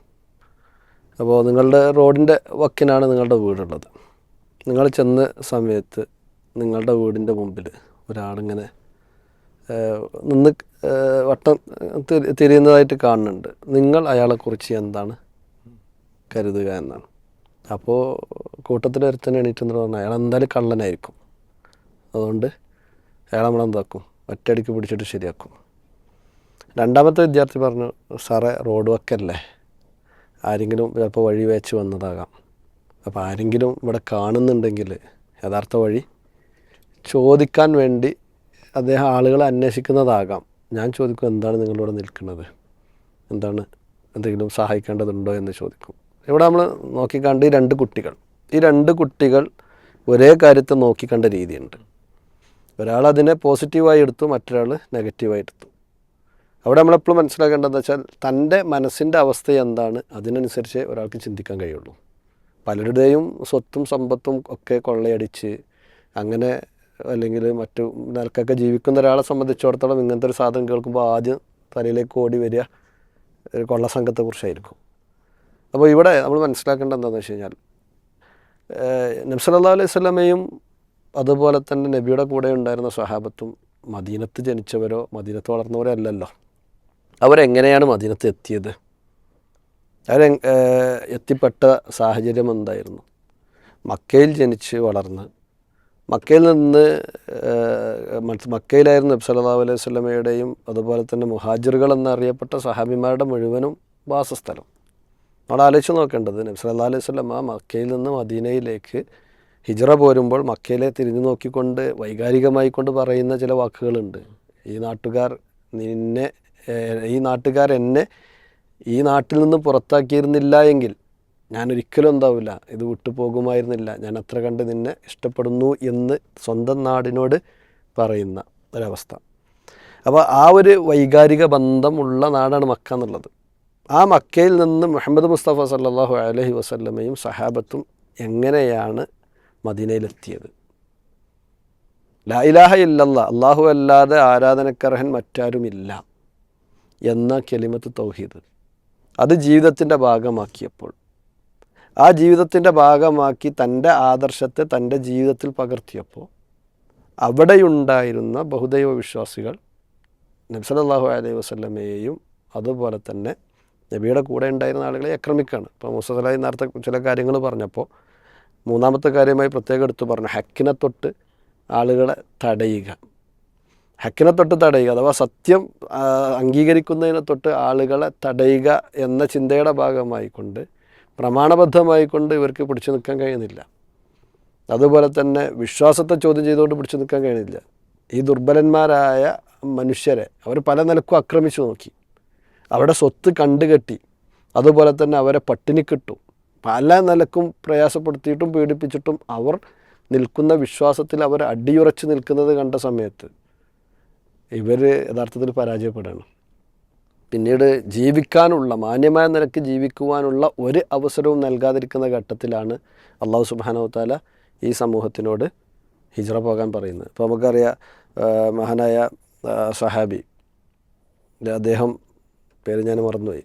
Speaker 1: അപ്പോൾ നിങ്ങളുടെ റോഡിൻ്റെ വക്കിനാണ് നിങ്ങളുടെ വീടുള്ളത്. നിങ്ങൾ ചെന്ന സമയത്ത് നിങ്ങളുടെ വീടിൻ്റെ മുമ്പിൽ ഒരാളിങ്ങനെ നിന്ന് വട്ടം തിരിയുന്നതായിട്ട് കാണുന്നുണ്ട്. നിങ്ങൾ അയാളെക്കുറിച്ച് എന്താണ് കരുതുക എന്നാണ്. അപ്പോൾ കൂട്ടത്തിൽ ഒരുത്തന്നെ എണീറ്റെന്ന് പറഞ്ഞാൽ അയാൾ എന്തായാലും കള്ളനായിരിക്കും. അതുകൊണ്ട് അയാൾ നമ്മളെന്താക്കും, ഒറ്റയടിക്ക് പിടിച്ചിട്ട് ശരിയാക്കും. രണ്ടാമത്തെ വിദ്യാർത്ഥി പറഞ്ഞു, സാറേ റോഡ് വക്കല്ലേ, ആരെങ്കിലും ചിലപ്പോൾ വഴി വെച്ച് വന്നതാകാം. അപ്പോൾ ആരെങ്കിലും ഇവിടെ കാണുന്നുണ്ടെങ്കിൽ യഥാർത്ഥ വഴി ചോദിക്കാൻ വേണ്ടി അദ്ദേഹം ആളുകളെ അന്വേഷിക്കുന്നതാകാം. ഞാൻ ചോദിക്കും, എന്താണ് നിങ്ങളിവിടെ നിൽക്കുന്നത്, എന്താണ്, എന്തെങ്കിലും സഹായിക്കേണ്ടതുണ്ടോ എന്ന് ചോദിക്കും. ഇവിടെ നമ്മൾ നോക്കിക്കണ്ട് ഈ രണ്ട് കുട്ടികൾ ഒരേ കാര്യത്തെ നോക്കിക്കണ്ട രീതിയുണ്ട്. ഒരാൾ അതിനെ പോസിറ്റീവായി എടുത്തു, മറ്റൊരാൾ നെഗറ്റീവായി എടുത്തു. അവിടെ നമ്മളെപ്പോഴും മനസ്സിലാക്കേണ്ടതെന്ന് വെച്ചാൽ തൻ്റെ മനസ്സിൻ്റെ അവസ്ഥ എന്താണ്, അതിനനുസരിച്ച് ഒരാൾക്ക് ചിന്തിക്കാൻ കഴിയുള്ളൂ. പലരുടെയും സ്വത്തും സമ്പത്തും ഒക്കെ കൊള്ളയടിച്ച് അങ്ങനെ അല്ലെങ്കിൽ മറ്റു നിലക്കൊക്കെ ജീവിക്കുന്ന ഒരാളെ സംബന്ധിച്ചിടത്തോളം ഇങ്ങനത്തെ ഒരു സാധനം കേൾക്കുമ്പോൾ ആദ്യം തലയിലേക്ക് ഓടി വരിക ഒരു കൊള്ളസംഘത്തെക്കുറിച്ചായിരിക്കും. അപ്പോൾ ഇവിടെ നമ്മൾ മനസ്സിലാക്കേണ്ടത് എന്താണെന്ന് വെച്ച് കഴിഞ്ഞാൽ, നബി സല്ലല്ലാഹു അലൈഹി വസല്ലമയും അതുപോലെ തന്നെ നബിയുടെ കൂടെ ഉണ്ടായിരുന്ന സ്വഹാബത്തും മദീനത്ത് ജനിച്ചവരോ മദീനത്ത് വളർന്നവരോ അല്ലല്ലോ. അവരെങ്ങനെയാണ് മദീനത്ത് എത്തിയത്? എത്തിപ്പെട്ട സാഹചര്യം എന്തായിരുന്നു? മക്കയിൽ ജനിച്ച് വളർന്ന് മക്കയിൽ നിന്ന് മക്കയിലായിരുന്നു നബി സല്ലല്ലാഹു അലൈഹി വസല്ലമയുടെയും അതുപോലെ തന്നെ മുഹാജിറുകൾ എന്നറിയപ്പെട്ട സഹാബിമാരുടെ മുഴുവനും വാസസ്ഥലം. നമ്മൾ ആലോചിച്ച് നോക്കേണ്ടത്, നബി സല്ലല്ലാഹു അലൈഹി വസല്ലമ മക്കയിൽ നിന്ന് മദീനയിലേക്ക് ഹിജ്റ പോരുമ്പോൾ മക്കയിലെ തിരിഞ്ഞു നോക്കിക്കൊണ്ട് വൈകാരികമായി കൊണ്ട് പറയുന്ന ചില വാക്കുകളുണ്ട്. ഈ നാട്ടുകാർ എന്നെ ഈ നാട്ടിൽ നിന്ന് പുറത്താക്കിയിരുന്നില്ല എങ്കിൽ ഞാനൊരിക്കലും എന്താവില്ല, ഇത് വിട്ടു പോകുമായിരുന്നില്ല, ഞാൻ അത്ര കണ്ട് നിന്നെ ഇഷ്ടപ്പെടുന്നു എന്ന് സ്വന്തം നാടിനോട് പറയുന്ന ഒരവസ്ഥ. അപ്പോൾ ആ ഒരു വൈകാരിക ബന്ധമുള്ള നാടാണ് മക്ക എന്നുള്ളത്. ആ മക്കയിൽ നിന്ന് മുഹമ്മദ് മുസ്തഫ സല്ലല്ലാഹു അലൈഹി വസല്ലമയും സഹാബത്തും എങ്ങനെയാണ് മദീനയിലെത്തിയത്? ലാ ഇലാഹ ഇല്ലല്ലാഹ്, അല്ലാഹു അല്ലാതെ ആരാധനക്കർഹൻ മറ്റാരുമില്ല എന്ന കലിമത്ത് തൗഹീദ് അത് ജീവിതത്തിൻ്റെ ഭാഗമാക്കിയപ്പോൾ, ആ ജീവിതത്തിൻ്റെ ഭാഗമാക്കി തൻ്റെ ആദർശത്തെ തൻ്റെ ജീവിതത്തിൽ പകർത്തിയപ്പോൾ അവിടെയുണ്ടായിരുന്ന ബഹുദൈവ വിശ്വാസികൾ നബി സല്ലല്ലാഹു അലൈഹി വസല്ലമയെയും അതുപോലെ തന്നെ നബിയുടെ കൂടെ ഉണ്ടായിരുന്ന ആളുകളെ ആക്രമിക്കുകയാണ്. ഇപ്പോൾ മൂസ സലാഹി നേരത്തെ ചില കാര്യങ്ങൾ പറഞ്ഞപ്പോൾ മൂന്നാമത്തെ കാര്യമായി പ്രത്യേകം എടുത്തു പറഞ്ഞു, ഹക്കിനെ തൊട്ട് ആളുകളെ തടയുക. ഹക്കിനെ തൊട്ട് തടയുക അഥവാ സത്യം അംഗീകരിക്കുന്നതിനെ തൊട്ട് ആളുകളെ തടയുക എന്ന ചിന്തയുടെ ഭാഗമായിക്കൊണ്ട് പ്രമാണബദ്ധമായിക്കൊണ്ട് ഇവർക്ക് പിടിച്ചു നിൽക്കാൻ കഴിയുന്നില്ല. അതുപോലെ തന്നെ വിശ്വാസത്തെ ചോദ്യം ചെയ്തുകൊണ്ട് പിടിച്ചു നിൽക്കാൻ കഴിയുന്നില്ല. ഈ ദുർബലന്മാരായ മനുഷ്യരെ അവർ പല നിലക്കും ആക്രമിച്ചു നോക്കി, അവരുടെ സ്വത്ത് കണ്ടുകെട്ടി, അതുപോലെ തന്നെ അവരെ പട്ടിണിക്കിട്ടു, പല നിലക്കും പ്രയാസപ്പെടുത്തിയിട്ടും പീഡിപ്പിച്ചിട്ടും അവർ നിൽക്കുന്ന വിശ്വാസത്തിൽ അവർ അടിയുറച്ച് നിൽക്കുന്നത് കണ്ട സമയത്ത് ഇവർ യഥാർത്ഥത്തിൽ പരാജയപ്പെടുകയാണ്. പിന്നീട് ജീവിക്കാനുള്ള, മാന്യമായ നിലയ്ക്ക് ജീവിക്കുവാനുള്ള ഒരു അവസരവും നൽകാതിരിക്കുന്ന ഘട്ടത്തിലാണ് അള്ളാഹു സുബ്ഹാനഹു വ തആല ഈ സമൂഹത്തിനോട് ഹിജ്റ പോകാൻ പറയുന്നത്. ഇപ്പോൾ നമുക്കറിയാം, മഹാനായ സഹാബി അദ്ദേഹം പേര് ഞാൻ മറന്നുപോയി,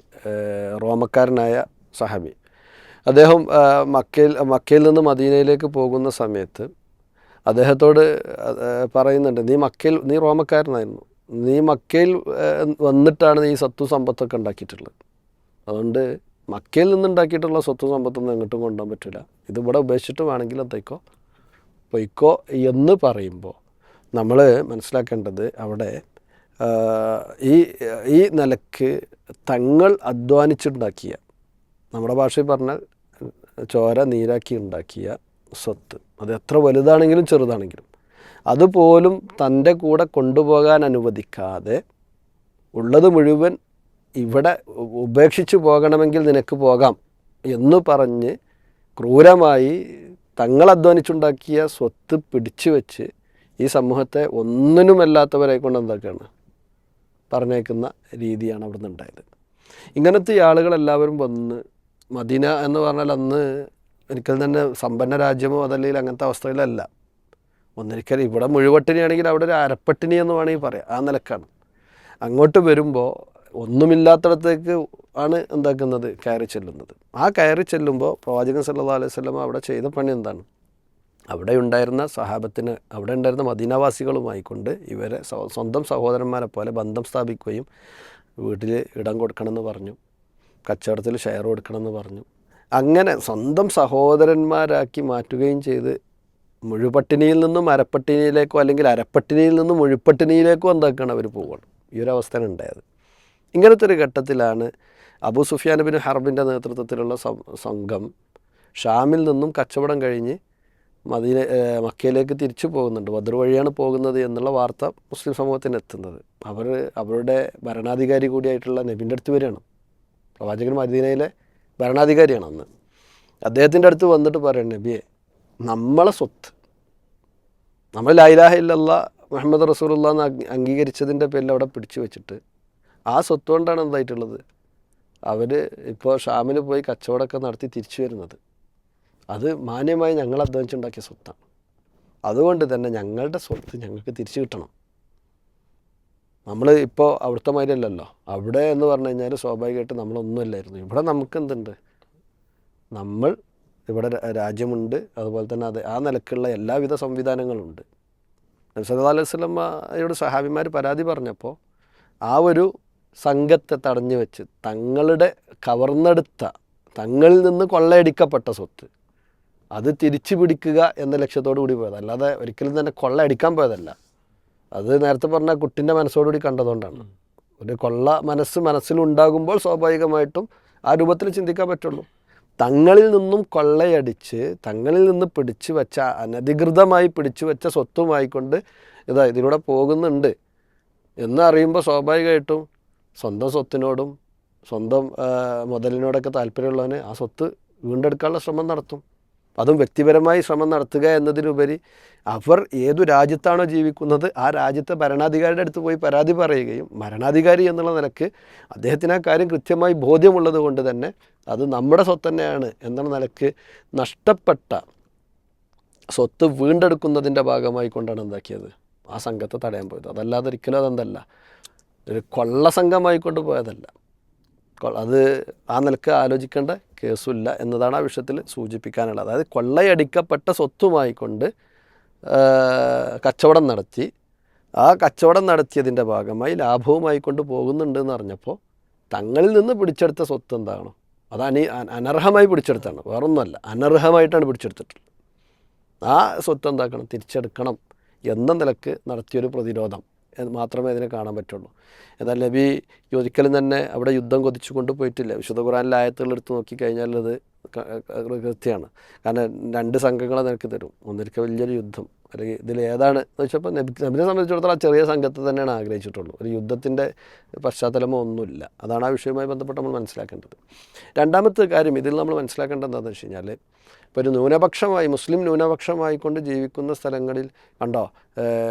Speaker 1: റോമക്കാരനായ സഹാബി. അദ്ദേഹം മക്കയിൽ നിന്ന് മദീനയിലേക്ക് പോകുന്ന സമയത്ത് അദ്ദേഹത്തോട് പറയുന്നുണ്ട്, നീ റോമക്കാരനായിരുന്നു, നീ മക്കയിൽ വന്നിട്ടാണ് നീ സ്വത്തും സമ്പത്തൊക്കെ ഉണ്ടാക്കിയിട്ടുള്ളത്, അതുകൊണ്ട് മക്കയിൽ നിന്നുണ്ടാക്കിയിട്ടുള്ള സ്വത്തും സമ്പത്തൊന്നും എങ്ങോട്ടും കൊണ്ടുപോകാൻ പറ്റില്ല, ഇത് ഇവിടെ ഉപേക്ഷിച്ചിട്ട് വേണമെങ്കിൽ എന്തേക്കോ പൊയ്ക്കോ എന്ന് പറയുമ്പോൾ നമ്മൾ മനസ്സിലാക്കേണ്ടത് അവിടെ ഈ നിലക്ക് തങ്ങൾ അധ്വാനിച്ചുണ്ടാക്കിയ, നമ്മുടെ ഭാഷയിൽ പറഞ്ഞാൽ ചോര നീരാക്കി ഉണ്ടാക്കിയ സ്വത്ത്, അത് എത്ര വലുതാണെങ്കിലും ചെറുതാണെങ്കിലും അതുപോലും തൻ്റെ കൂടെ കൊണ്ടുപോകാൻ അനുവദിക്കാതെ ഉള്ളത് മുഴുവൻ ഇവിടെ ഉപേക്ഷിച്ച് പോകണമെങ്കിൽ നിനക്ക് പോകാം എന്ന് പറഞ്ഞ് ക്രൂരമായി തങ്ങൾ അധ്വാനിച്ചുണ്ടാക്കിയ സ്വത്ത് പിടിച്ചു വെച്ച് ഈ സമൂഹത്തെ ഒന്നിനുമല്ലാത്തവരെ കൊണ്ട് എന്താക്കുകയാണ് പറഞ്ഞേക്കുന്ന രീതിയാണ് അവിടെ നിന്നുണ്ടായത്. ഇങ്ങനത്തെ ആളുകളെല്ലാവരും വന്ന് മദീന എന്ന് പറഞ്ഞാൽ അന്ന് ഒരിക്കലും തന്നെ സമ്പന്ന രാജ്യമോ അതല്ലെങ്കിൽ അങ്ങനത്തെ അവസ്ഥയിലല്ല. ഒന്നിരിക്കൽ ഇവിടെ മുഴുവട്ടിനിയാണെങ്കിൽ അവിടെ ഒരു അരപ്പട്ടിണി എന്ന് വേണമെങ്കിൽ പറയാം. ആ നിലക്കാണ്. അങ്ങോട്ട് വരുമ്പോൾ ഒന്നുമില്ലാത്തടത്തേക്ക് ആണ് എന്താക്കുന്നത്, കയറി ചെല്ലുന്നത്. ആ കയറി ചെല്ലുമ്പോൾ പ്രവാചകൻ സല്ലല്ലാഹു അലൈഹി വസല്ലം അവിടെ ചെയ്ത പണി എന്താണ്, അവിടെ ഉണ്ടായിരുന്ന സഹാബത്തിന്, അവിടെ ഉണ്ടായിരുന്ന മദീനവാസികളുമായിക്കൊണ്ട് ഇവരെ സ്വന്തം സഹോദരന്മാരെ പോലെ ബന്ധം സ്ഥാപിക്കുകയും വീട്ടിൽ ഇടം കൊടുക്കണമെന്ന് പറഞ്ഞു, കച്ചവടത്തിൽ ഷെയർ കൊടുക്കണമെന്ന് പറഞ്ഞു. അങ്ങനെ സ്വന്തം സഹോദരന്മാരാക്കി മാറ്റുകയും ചെയ്ത് മുഴുപട്ടിണിയിൽ നിന്നും അരപ്പട്ടിണിയിലേക്കോ അല്ലെങ്കിൽ അരപ്പട്ടിണിയിൽ നിന്നും മുഴുപ്പട്ടിണിയിലേക്കോ എന്താക്കണം അവർ പോവുകയാണ്. ഈ ഒരു അവസ്ഥയാണ് ഉണ്ടായത്. ഇങ്ങനത്തെ ഒരു ഘട്ടത്തിലാണ് അബൂ സുഫിയാൻ ബിൻ ഹർബിൻ്റെ നേതൃത്വത്തിലുള്ള സംഘം ഷാമിൽ നിന്നും കച്ചവടം കഴിഞ്ഞ് മക്കയിലേക്ക് തിരിച്ചു പോകുന്നുണ്ട്. ബദർ വഴിയാണ് പോകുന്നത് എന്നുള്ള വാർത്ത മുസ്ലിം സമൂഹത്തിന് എത്തുന്നത്. അവരുടെ ഭരണാധികാരി കൂടിയായിട്ടുള്ള നബിൻ്റെ അടുത്ത് വരികയാണ്. പ്രവാചകൻ മദീനയിലെ ഭരണാധികാരിയാണ് അന്ന്. അദ്ദേഹത്തിൻ്റെ അടുത്ത് വന്നിട്ട് പറയണം, നബിയെ, നമ്മളെ സ്വത്ത്, നമ്മൾ ലാ ഇലാഹ ഇല്ലല്ലാഹ് മുഹമ്മദ് റസൂലുള്ളാഹ് എന്ന് അംഗീകരിച്ചതിൻ്റെ പേരിൽ അവിടെ പിടിച്ചു വെച്ചിട്ട് ആ സ്വത്ത് കൊണ്ടാണ് എന്തായിട്ടുള്ളത്, അവർ ഇപ്പോൾ ഷാമിൽ പോയി കച്ചവടമൊക്കെ നടത്തി തിരിച്ചു വരുന്നത്. അത് മാന്യമായി ഞങ്ങൾ അധ്വാനിച്ചുണ്ടാക്കിയ സ്വത്താണ്. അതുകൊണ്ട് തന്നെ ഞങ്ങളുടെ സ്വത്ത് ഞങ്ങൾക്ക് തിരിച്ചു കിട്ടണം. നമ്മൾ ഇപ്പോൾ അവിടുത്തെ മാതിരി അല്ലല്ലോ. അവിടെ എന്ന് പറഞ്ഞു കഴിഞ്ഞാൽ സ്വാഭാവികമായിട്ട് നമ്മളൊന്നുമല്ലായിരുന്നു. ഇവിടെ നമുക്ക് എന്തുണ്ട്, നമ്മൾ ഇവിടെ രാജ്യമുണ്ട്, അതുപോലെ തന്നെ ആ നിലക്കുള്ള എല്ലാവിധ സംവിധാനങ്ങളുണ്ട്. നബി സല്ലല്ലാഹു അലൈഹി വസല്ലമയുടെ സഹാബിമാർ പരാതി പറഞ്ഞപ്പോൾ ആ ഒരു സംഘത്തെ തടഞ്ഞു വെച്ച് തങ്ങളുടെ കവർന്നെടുത്ത, തങ്ങളിൽ നിന്ന് കൊള്ളയടിക്കപ്പെട്ട സ്വത്ത് അത് തിരിച്ചു പിടിക്കുക എന്ന ലക്ഷ്യത്തോടു കൂടി പോയത്, അല്ലാതെ ഒരിക്കലും തന്നെ കൊള്ളയടിക്കാൻ പോയതല്ല. അത് നേരത്തെ പറഞ്ഞ കുട്ടിൻ്റെ മനസ്സോടുകൂടി കണ്ടതുകൊണ്ടാണ്. ഒരു കൊള്ള മനസ്സിലുണ്ടാകുമ്പോൾ സ്വാഭാവികമായിട്ടും ആ രൂപത്തിൽ ചിന്തിക്കാൻ പറ്റുള്ളൂ. തങ്ങളിൽ നിന്നും കൊള്ളയടിച്ച് തങ്ങളിൽ നിന്ന് പിടിച്ചു വെച്ച, അനധികൃതമായി പിടിച്ചു വെച്ച സ്വത്തുമായിക്കൊണ്ട് ഇതിലൂടെ പോകുന്നുണ്ട് എന്നറിയുമ്പോൾ സ്വാഭാവികമായിട്ടും സ്വന്തം സ്വത്തിനോടും സ്വന്തം മുതലിനോടൊക്കെ താല്പര്യമുള്ളവന് ആ സ്വത്ത് വീണ്ടെടുക്കാനുള്ള ശ്രമം നടത്തും. അതും വ്യക്തിപരമായി ശ്രമം നടത്തുക എന്നതിനുപരി അവർ ഏതു രാജ്യത്താണോ ജീവിക്കുന്നത് ആ രാജ്യത്തെ ഭരണാധികാരിയുടെ അടുത്ത് പോയി പരാതി പറയുകയും, ഭരണാധികാരി എന്നുള്ള നിലക്ക് അദ്ദേഹത്തിന് ആ കാര്യം കൃത്യമായി ബോധ്യമുള്ളത് കൊണ്ട് തന്നെ അത് നമ്മുടെ സ്വത്ത് തന്നെയാണ് എന്ന നിലക്ക് നഷ്ടപ്പെട്ട സ്വത്ത് വീണ്ടെടുക്കുന്നതിൻ്റെ ഭാഗമായി കൊണ്ടാണ് എന്താക്കിയത് ആ സംഘത്തെ തടയാൻ പോയത്. അതല്ലാതെ ഒരിക്കലും അതെന്തല്ല, ഒരു കൊള്ള സംഘമായി കൊണ്ട് പോയതല്ല. അത് ആ നിലക്ക് ആലോചിക്കേണ്ട കേസുമില്ല എന്നതാണ് ആ വിഷയത്തിൽ സൂചിപ്പിക്കാനുള്ളത്. അതായത് കൊള്ളയടിക്കപ്പെട്ട സ്വത്തുമായി കൊണ്ട് കച്ചവടം നടത്തി, ആ കച്ചവടം നടത്തിയതിൻ്റെ ഭാഗമായി ലാഭവുമായി കൊണ്ട് പോകുന്നുണ്ട് എന്ന് അറിഞ്ഞപ്പോൾ തങ്ങളിൽ നിന്ന് പിടിച്ചെടുത്ത സ്വത്ത് എന്താണോ അതാണ് അനർഹമായി പിടിച്ചെടുത്താണ്, വേറൊന്നുമല്ല, അനർഹമായിട്ടാണ് പിടിച്ചെടുത്തിട്ടുള്ളത്. ആ സ്വത്ത് എന്താക്കണം, തിരിച്ചെടുക്കണം എന്ന നിലക്ക് നടത്തിയൊരു പ്രതിരോധം മാത്രമേ അതിനെ കാണാൻ പറ്റുള്ളൂ. എന്നാൽ നബി ഒരിക്കലും തന്നെ അവിടെ യുദ്ധം കൊതിച്ചു കൊണ്ട് പോയിട്ടില്ല. വിശുദ്ധ ഖുർആനിലെ ആയത്തുകൾ എടുത്ത് നോക്കിക്കഴിഞ്ഞാൽ അത് കൃത്യമാണ്. കാരണം രണ്ട് സംഘങ്ങളെ നിനക്ക് തരും, ഒന്നിരിക്കൽ വലിയൊരു യുദ്ധം, അല്ലെങ്കിൽ ഇതിൽ ഏതാണ് എന്ന് വെച്ചപ്പോൾ നബിനെ സംബന്ധിച്ചിടത്തോളം ആ ചെറിയ സംഘത്തെ തന്നെയാണ് ആഗ്രഹിച്ചിട്ടുള്ളൂ. ഒരു യുദ്ധത്തിൻ്റെ പശ്ചാത്തലമോ ഒന്നുമില്ല. അതാണ് ആ വിഷയവുമായി ബന്ധപ്പെട്ട് നമ്മൾ മനസ്സിലാക്കേണ്ടത്. രണ്ടാമത്തെ കാര്യം ഇതിൽ നമ്മൾ മനസ്സിലാക്കേണ്ടത് എന്താണെന്ന് വെച്ച് കഴിഞ്ഞാൽ, ഇപ്പോൾ ഒരു ന്യൂനപക്ഷമായി, മുസ്ലിം ന്യൂനപക്ഷമായിക്കൊണ്ട് ജീവിക്കുന്ന സ്ഥലങ്ങളിൽ കണ്ടോ,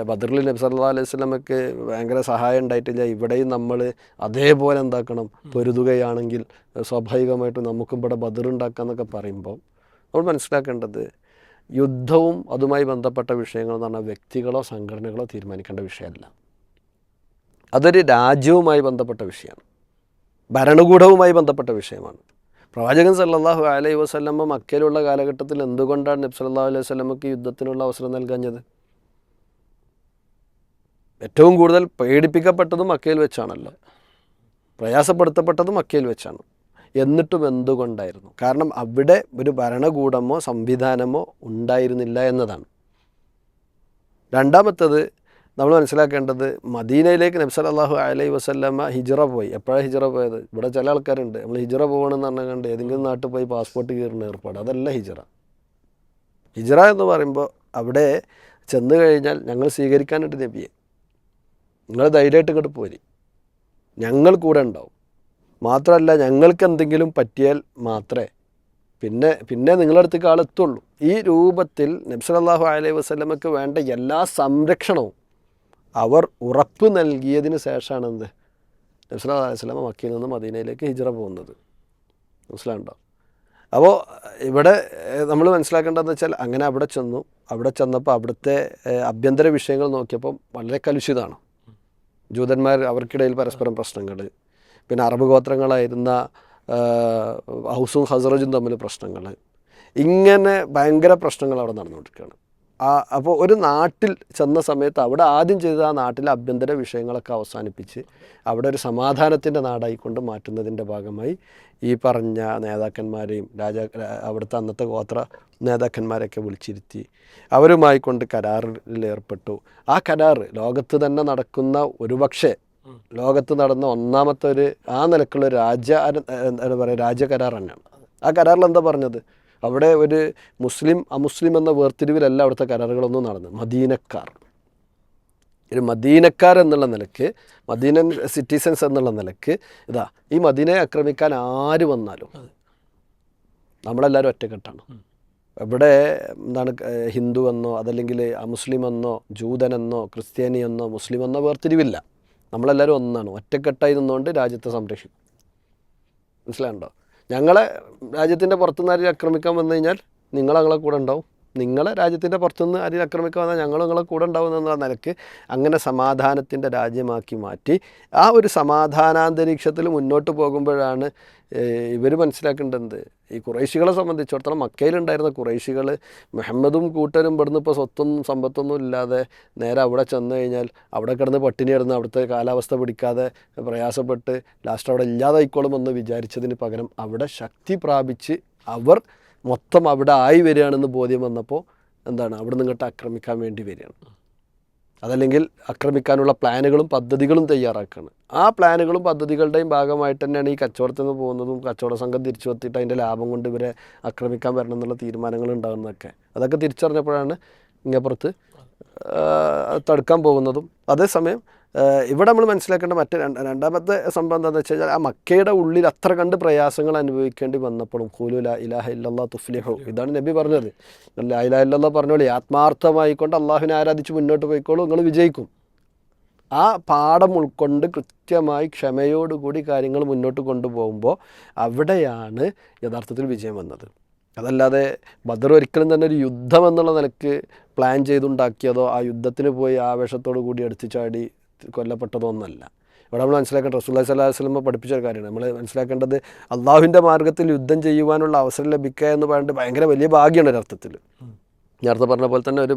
Speaker 1: ബദറിൽ നബി സല്ലല്ലാഹു അലൈഹി വസല്ലമയ്ക്ക് ഭയങ്കര സഹായം ഉണ്ടായിട്ടില്ല. ഇവിടെയും നമ്മൾ അതേപോലെ എന്താക്കണം, പൊരുതുകയാണെങ്കിൽ സ്വാഭാവികമായിട്ടും നമുക്കും ഇവിടെ ബദർ ഉണ്ടാക്കാമെന്നൊക്കെ പറയുമ്പോൾ നമ്മൾ മനസ്സിലാക്കേണ്ടത് യുദ്ധവും അതുമായി ബന്ധപ്പെട്ട വിഷയങ്ങളെന്ന് പറഞ്ഞാൽ വ്യക്തികളോ സംഘടനകളോ തീരുമാനിക്കേണ്ട വിഷയമല്ല. അതൊരു രാജ്യവുമായി ബന്ധപ്പെട്ട വിഷയമാണ്. ഭരണകൂടവുമായി ബന്ധപ്പെട്ട വിഷയമാണ്. പ്രവാചകൻ സല്ലല്ലാഹു അലൈഹി വസല്ലമ മക്കയിലുള്ള കാലഘട്ടത്തിൽ എന്തുകൊണ്ടാണ് നബി സല്ലല്ലാഹു അലൈഹി വസല്ലമക്ക് യുദ്ധത്തിനുള്ള അവസരം നൽകാഞ്ഞത്? ഏറ്റവും കൂടുതൽ പേടിപ്പിക്കപ്പെട്ടതും മക്കയിൽ വെച്ചാണല്ലോ, പ്രയാസപ്പെടുത്തപ്പെട്ടതും മക്കയിൽ വെച്ചാണ്. എന്നിട്ടും എന്തുകൊണ്ടായിരുന്നു? കാരണം അവിടെ ഒരു ഭരണകൂടമോ സംവിധാനമോ ഉണ്ടായിരുന്നില്ല എന്നതാണ്. രണ്ടാമത്തത് നമ്മൾ മനസ്സിലാക്കേണ്ടത്, മദീനയിലേക്ക് നബി സല്ലല്ലാഹു അലൈഹി വസല്ലമ ഹിജ്റ പോയി. എപ്പോഴാണ് ഹിജ്റ പോയത്? ഇവിടെ ചില ആൾക്കാരുണ്ട്, നമ്മൾ ഹിജ്റ പോകണമെന്ന് പറഞ്ഞാൽ കണ്ട് ഏതെങ്കിലും നാട്ടിൽ പോയി പാസ്പോർട്ട് കീറുന്ന ഏർപ്പാട്. അതല്ല ഹിജ്റ. ഹിജ്റ എന്ന് പറയുമ്പോൾ അവിടെ ചെന്ന് കഴിഞ്ഞാൽ ഞങ്ങൾ സ്വീകരിക്കാനുണ്ട് നബിയെ, നിങ്ങൾ ധൈര്യമായിട്ട് ഇങ്ങോട്ട് പോരി, ഞങ്ങൾ കൂടെ ഉണ്ടാവും. മാത്രമല്ല ഞങ്ങൾക്ക് എന്തെങ്കിലും പറ്റിയാൽ മാത്രമേ പിന്നെ നിങ്ങളുടെ അടുത്തേക്ക് ആളെത്തുള്ളൂ. ഈ രൂപത്തിൽ നബി സല്ലല്ലാഹു അലൈഹി വസല്ലമക്ക് വേണ്ട എല്ലാ സംരക്ഷണവും അവർ ഉറപ്പ് നൽകിയതിന് ശേഷമാണ് നബി സല്ലല്ലാഹു അലൈഹി വസല്ലമ മക്കയിൽ നിന്ന് മദീനയിലേക്ക് ഹിജ്റ പോകുന്നത്. മനസ്സിലാകുന്നുണ്ടോ? അപ്പോൾ ഇവിടെ നമ്മൾ മനസ്സിലാക്കേണ്ടതെന്ന് വെച്ചാൽ, അങ്ങനെ അവിടെ ചെന്നു. അവിടെ ചെന്നപ്പോൾ അവിടുത്തെ ആഭ്യന്തര വിഷയങ്ങൾ നോക്കിയപ്പോൾ വളരെ കലുഷിതമാണ്. ജൂതന്മാർ, അവർക്കിടയിൽ പരസ്പരം പ്രശ്നങ്ങൾ, പിന്നെ അറബ് ഗോത്രങ്ങളായിരുന്ന ഹൗസും ഹസ്റജും തമ്മിൽ പ്രശ്നങ്ങൾ, ഇങ്ങനെ ഭയങ്കര പ്രശ്നങ്ങൾ അവിടെ നടന്നുകൊണ്ടിരിക്കുകയാണ്. അപ്പോൾ ഒരു നാട്ടിൽ ചെന്ന സമയത്ത് അവിടെ ആദ്യം ചെയ്ത ആ നാട്ടിലെ ആഭ്യന്തര വിഷയങ്ങളൊക്കെ അവസാനിപ്പിച്ച് അവിടെ ഒരു സമാധാനത്തിൻ്റെ നാടായിക്കൊണ്ട് മാറ്റുന്നതിൻ്റെ ഭാഗമായി ഈ പറഞ്ഞ നേതാക്കന്മാരെയും അവിടുത്തെ അന്നത്തെ ഗോത്ര നേതാക്കന്മാരെയൊക്കെ വിളിച്ചിരുത്തി അവരുമായി കൊണ്ട് കരാറിൽ ഏർപ്പെട്ടു. ആ കരാർ ലോകത്ത് തന്നെ നടക്കുന്ന, ഒരുപക്ഷെ ലോകത്ത് നടന്ന ഒന്നാമത്തെ ഒരു ആ നിലക്കുള്ള എന്താ പറയുക, രാജ്യകരാർ തന്നെയാണ്. ആ കരാറിൽ എന്താ പറഞ്ഞത്? അവിടെ ഒരു മുസ്ലിം അമുസ്ലിം എന്ന വേർതിരിവിലല്ല അവിടുത്തെ കരാറുകളൊന്നും നടന്നത്. ഒരു മദീനക്കാർ എന്നുള്ള നിലക്ക്, മദീനൻ സിറ്റിസൻസ് എന്നുള്ള നിലക്ക്, ഈ മദീനയെ ആക്രമിക്കാൻ ആര് വന്നാലും നമ്മളെല്ലാവരും ഒറ്റക്കെട്ടാണ്. ഇവിടെ എന്താണ്, ഹിന്ദു എന്നോ അതല്ലെങ്കിൽ അമുസ്ലിം എന്നോ ജൂതനെന്നോ ക്രിസ്ത്യാനി എന്നോ മുസ്ലിം എന്നോ വേർതിരിവില്ല. നമ്മളെല്ലാവരും ഒന്നാണ്. ഒറ്റക്കെട്ടായി നിന്നുകൊണ്ട് രാജ്യത്തെ സംരക്ഷിക്കും. മനസ്സിലാകുന്നുണ്ടോ? ഞങ്ങളെ രാജ്യത്തിൻ്റെ പുറത്തുനിന്ന് ആരെയും ആക്രമിക്കാൻ വന്നു കഴിഞ്ഞാൽ ഞങ്ങളെ കൂടെ ഉണ്ടാവും. നിങ്ങളെ രാജ്യത്തിൻ്റെ പുറത്തുനിന്ന് ആരെയും ആക്രമിക്കാൻ വന്നാൽ ഞങ്ങളെ കൂടെ ഉണ്ടാവും എന്നുള്ള നിലക്ക് അങ്ങനെ സമാധാനത്തിൻ്റെ രാജ്യമാക്കി മാറ്റി. ആ ഒരു സമാധാനാന്തരീക്ഷത്തിൽ മുന്നോട്ട് പോകുമ്പോഴാണ് ഇവർ മനസ്സിലാക്കേണ്ടത്, ഈ ഖുറൈശികളെ സംബന്ധിച്ചിടത്തോളം മക്കയിലുണ്ടായിരുന്ന ഖുറൈശികൾ മുഹമ്മദും കൂട്ടരും ഇവിടുന്ന് ഇപ്പോൾ സ്വത്തൊന്നും സമ്പത്തൊന്നും ഇല്ലാതെ നേരെ അവിടെ ചെന്ന് കഴിഞ്ഞാൽ അവിടെ കിടന്ന് പട്ടിണി കിടന്ന് അവിടുത്തെ കാലാവസ്ഥ പിടിക്കാതെ പ്രയാസപ്പെട്ട് ലാസ്റ്റ് അവിടെ ഇല്ലാതായിക്കോളുമെന്ന് വിചാരിച്ചതിന് പകരം അവിടെ ശക്തി പ്രാപിച്ച് അവർ മൊത്തം അവിടെ ആയി വരികയാണെന്ന് ബോധ്യം വന്നപ്പോൾ എന്താണ്, അവിടെ നിന്ന് ഇങ്ങോട്ട് ആക്രമിക്കാൻ വേണ്ടി വരികയാണ്. അതല്ലെങ്കിൽ ആക്രമിക്കാനുള്ള പ്ലാനുകളും പദ്ധതികളും തയ്യാറാക്കുകയാണ്. ആ പ്ലാനുകളും പദ്ധതികളുടെയും ഭാഗമായിട്ട് തന്നെയാണ് ഈ കച്ചവടത്തിൽ നിന്ന് പോകുന്നതും കച്ചവട സംഘം തിരിച്ചു വത്തിയിട്ട് അതിൻ്റെ ലാഭം കൊണ്ട് ഇവരെ ആക്രമിക്കാൻ വരണം എന്നുള്ള തീരുമാനങ്ങൾ ഉണ്ടാകുന്നതൊക്കെ. അതൊക്കെ തിരിച്ചറിഞ്ഞപ്പോഴാണ് ഇങ്ങപ്പുറത്ത് തടുക്കാൻ പോകുന്നതും. അതേസമയം ഇവിടെ നമ്മൾ മനസ്സിലാക്കേണ്ട രണ്ടാമത്തെ സംഭവം എന്താണെന്ന് വെച്ച് കഴിഞ്ഞാൽ, ആ മക്കയുടെ ഉള്ളിൽ അത്ര കണ്ട് പ്രയാസങ്ങൾ അനുഭവിക്കേണ്ടി വന്നപ്പോഴും ഖൂലു ലാ ഇലാഹ ഇല്ലല്ലാഹ് തുഫ്ലിഹു, ഇതാണ് നബി പറഞ്ഞത്. ലാ ഇലാഹ ഇല്ലല്ലാഹ് പറഞ്ഞോളൂ, ആത്മാർത്ഥമായിക്കൊണ്ട് അള്ളാഹുവിനെ ആരാധിച്ച് മുന്നോട്ട് പോയിക്കോളൂ, നിങ്ങൾ വിജയിക്കും. ആ പാഠം ഉൾക്കൊണ്ട് കൃത്യമായി ക്ഷമയോടുകൂടി കാര്യങ്ങൾ മുന്നോട്ട് കൊണ്ടുപോകുമ്പോൾ അവിടെയാണ് യഥാർത്ഥത്തിൽ വിജയം വന്നത്. അതല്ലാതെ ബദർ ഒരിക്കലും തന്നെ ഒരു യുദ്ധം എന്നുള്ള നിലക്ക് പ്ലാൻ ചെയ്തുണ്ടാക്കിയതോ ആ യുദ്ധത്തിന് പോയി ആവേശത്തോടു കൂടി എടുത്തു ചാടി കൊല്ലപ്പെട്ടതോ ഒന്നല്ല. ഇവിടെ നമ്മൾ മനസ്സിലാക്കേണ്ടത് റസൂലുള്ളാഹി സ്വല്ലല്ലാഹു അലൈഹി വസല്ലം പഠിപ്പിച്ചൊരു കാര്യമാണ്. നമ്മൾ മനസ്സിലാക്കേണ്ടത്, അള്ളാഹുവിൻ്റെ മാർഗ്ഗത്തിൽ യുദ്ധം ചെയ്യുവാനുള്ള അവസരം ലഭിക്കുക എന്ന് പറയുന്നത് ഭയങ്കര വലിയ ഭാഗ്യമാണ് ഒരർത്ഥത്തിൽ. നേരത്തെ പറഞ്ഞ പോലെ തന്നെ ഒരു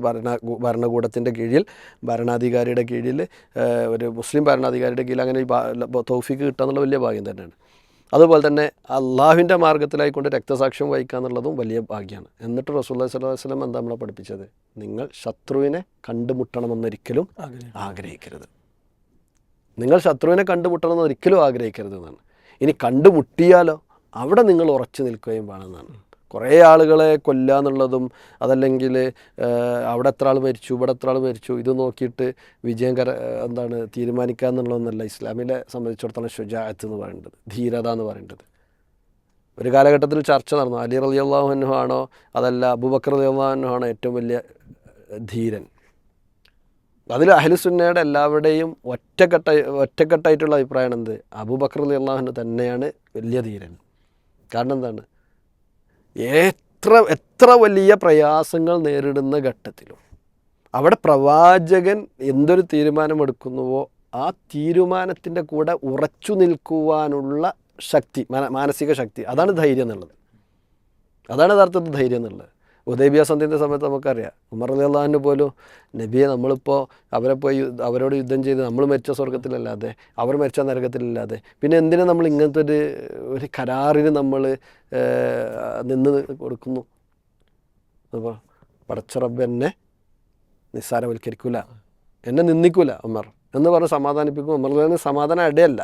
Speaker 1: ഭരണകൂടത്തിൻ്റെ കീഴിൽ, ഭരണാധികാരിയുടെ കീഴിൽ, ഒരു മുസ്ലിം ഭരണാധികാരിയുടെ കീഴിൽ അങ്ങനെ തൗഫീക്ക് കിട്ടുക എന്നുള്ള വലിയ ഭാഗ്യം തന്നെയാണ്. അതുപോലെ തന്നെ അള്ളാഹുവിൻ്റെ മാർഗ്ഗത്തിലായിക്കൊണ്ട് രക്തസാക്ഷ്യം വഹിക്കുക എന്നുള്ളതും വലിയ ഭാഗ്യമാണ്. എന്നിട്ട് റസൂലുള്ളാഹി സ്വല്ലല്ലാഹു അലൈഹി വസല്ലം എന്താ നമ്മളെ പഠിപ്പിച്ചത്? നിങ്ങൾ ശത്രുവിനെ കണ്ടുമുട്ടണമെന്നൊരിക്കലും ആഗ്രഹിക്കരുത്. നിങ്ങൾ ശത്രുവിനെ കണ്ടുമുട്ടണമെന്ന് ഒരിക്കലും ആഗ്രഹിക്കരുത് എന്നാണ്. ഇനി കണ്ടുമുട്ടിയാലോ അവിടെ നിങ്ങൾ ഉറച്ചു നിൽക്കുകയും വേണമെന്നാണ്. കുറേ ആളുകളെ കൊല്ലുക എന്നുള്ളതും അതല്ലെങ്കിൽ അവിടെ എത്ര ആൾ മരിച്ചു ഇവിടെ എത്ര ആൾ മരിച്ചു ഇത് നോക്കിയിട്ട് വിജയം തീരുമാനിക്കുക എന്നുള്ളതൊന്നല്ല ഇസ്ലാമിനെ സംബന്ധിച്ചിടത്തോളം ശുജാഅത്ത് എന്ന് പറയുന്നത്, ധീരത എന്ന് പറയുന്നത്. ഒരു കാലഘട്ടത്തിൽ ചർച്ച നടന്നു, അലി റളിയല്ലാഹു അൻഹു ആണോ അതല്ല അബൂബക്കർ റളിയല്ലാഹു അൻഹു ആണോ ഏറ്റവും വലിയ ധീരൻ? അതിൽ അഹ്ലുസുന്നയുടെ എല്ലാവരുടെയും ഒറ്റക്കെട്ടായിട്ടുള്ള അഭിപ്രായമാണ് എന്ത്? അബൂബക്കർ റളിയല്ലാഹു അൻഹു തന്നെയാണ് വലിയ ധീരൻ. കാരണം എന്താണ്? എത്ര വലിയ പ്രയാസങ്ങൾ നേരിടുന്ന ഘട്ടത്തിലും അവിടെ പ്രവാചകൻ എന്തൊരു തീരുമാനമെടുക്കുന്നുവോ ആ തീരുമാനത്തിൻ്റെ കൂടെ ഉറച്ചു നിൽക്കുവാനുള്ള ശക്തി, മാനസിക ശക്തി, അതാണ് ധൈര്യം എന്നുള്ളത്. അതാണ് യഥാർത്ഥത്തിൽ ധൈര്യം എന്നുള്ളത്. ഹുദൈബിയ സന്ധിൻ്റെ സമയത്ത് നമുക്കറിയാം, ഉമർ റളിയല്ലാഹു അൻഹു പോലും നബിയെ നമ്മളിപ്പോൾ അവരോട് യുദ്ധം ചെയ്ത് നമ്മൾ മരിച്ച സ്വർഗത്തിലല്ലാതെ അവർ മരിച്ച നരകത്തിലല്ലാതെ പിന്നെ എന്തിനാ നമ്മൾ ഇങ്ങനത്തെ ഒരു കരാറിന് നമ്മൾ നിന്ന് കൊടുക്കുന്നു? അപ്പോൾ പടച്ച റബ്ബ് എന്നെ നിസ്സാരവൽക്കരിക്കൂല, എന്നെ നിന്ദിക്കൂല ഉമർ എന്ന് പറഞ്ഞ് സമാധാനിപ്പിക്കും. ഉമർ റളിയല്ലാഹു അൻഹു സമാധാനം ഇടയല്ല,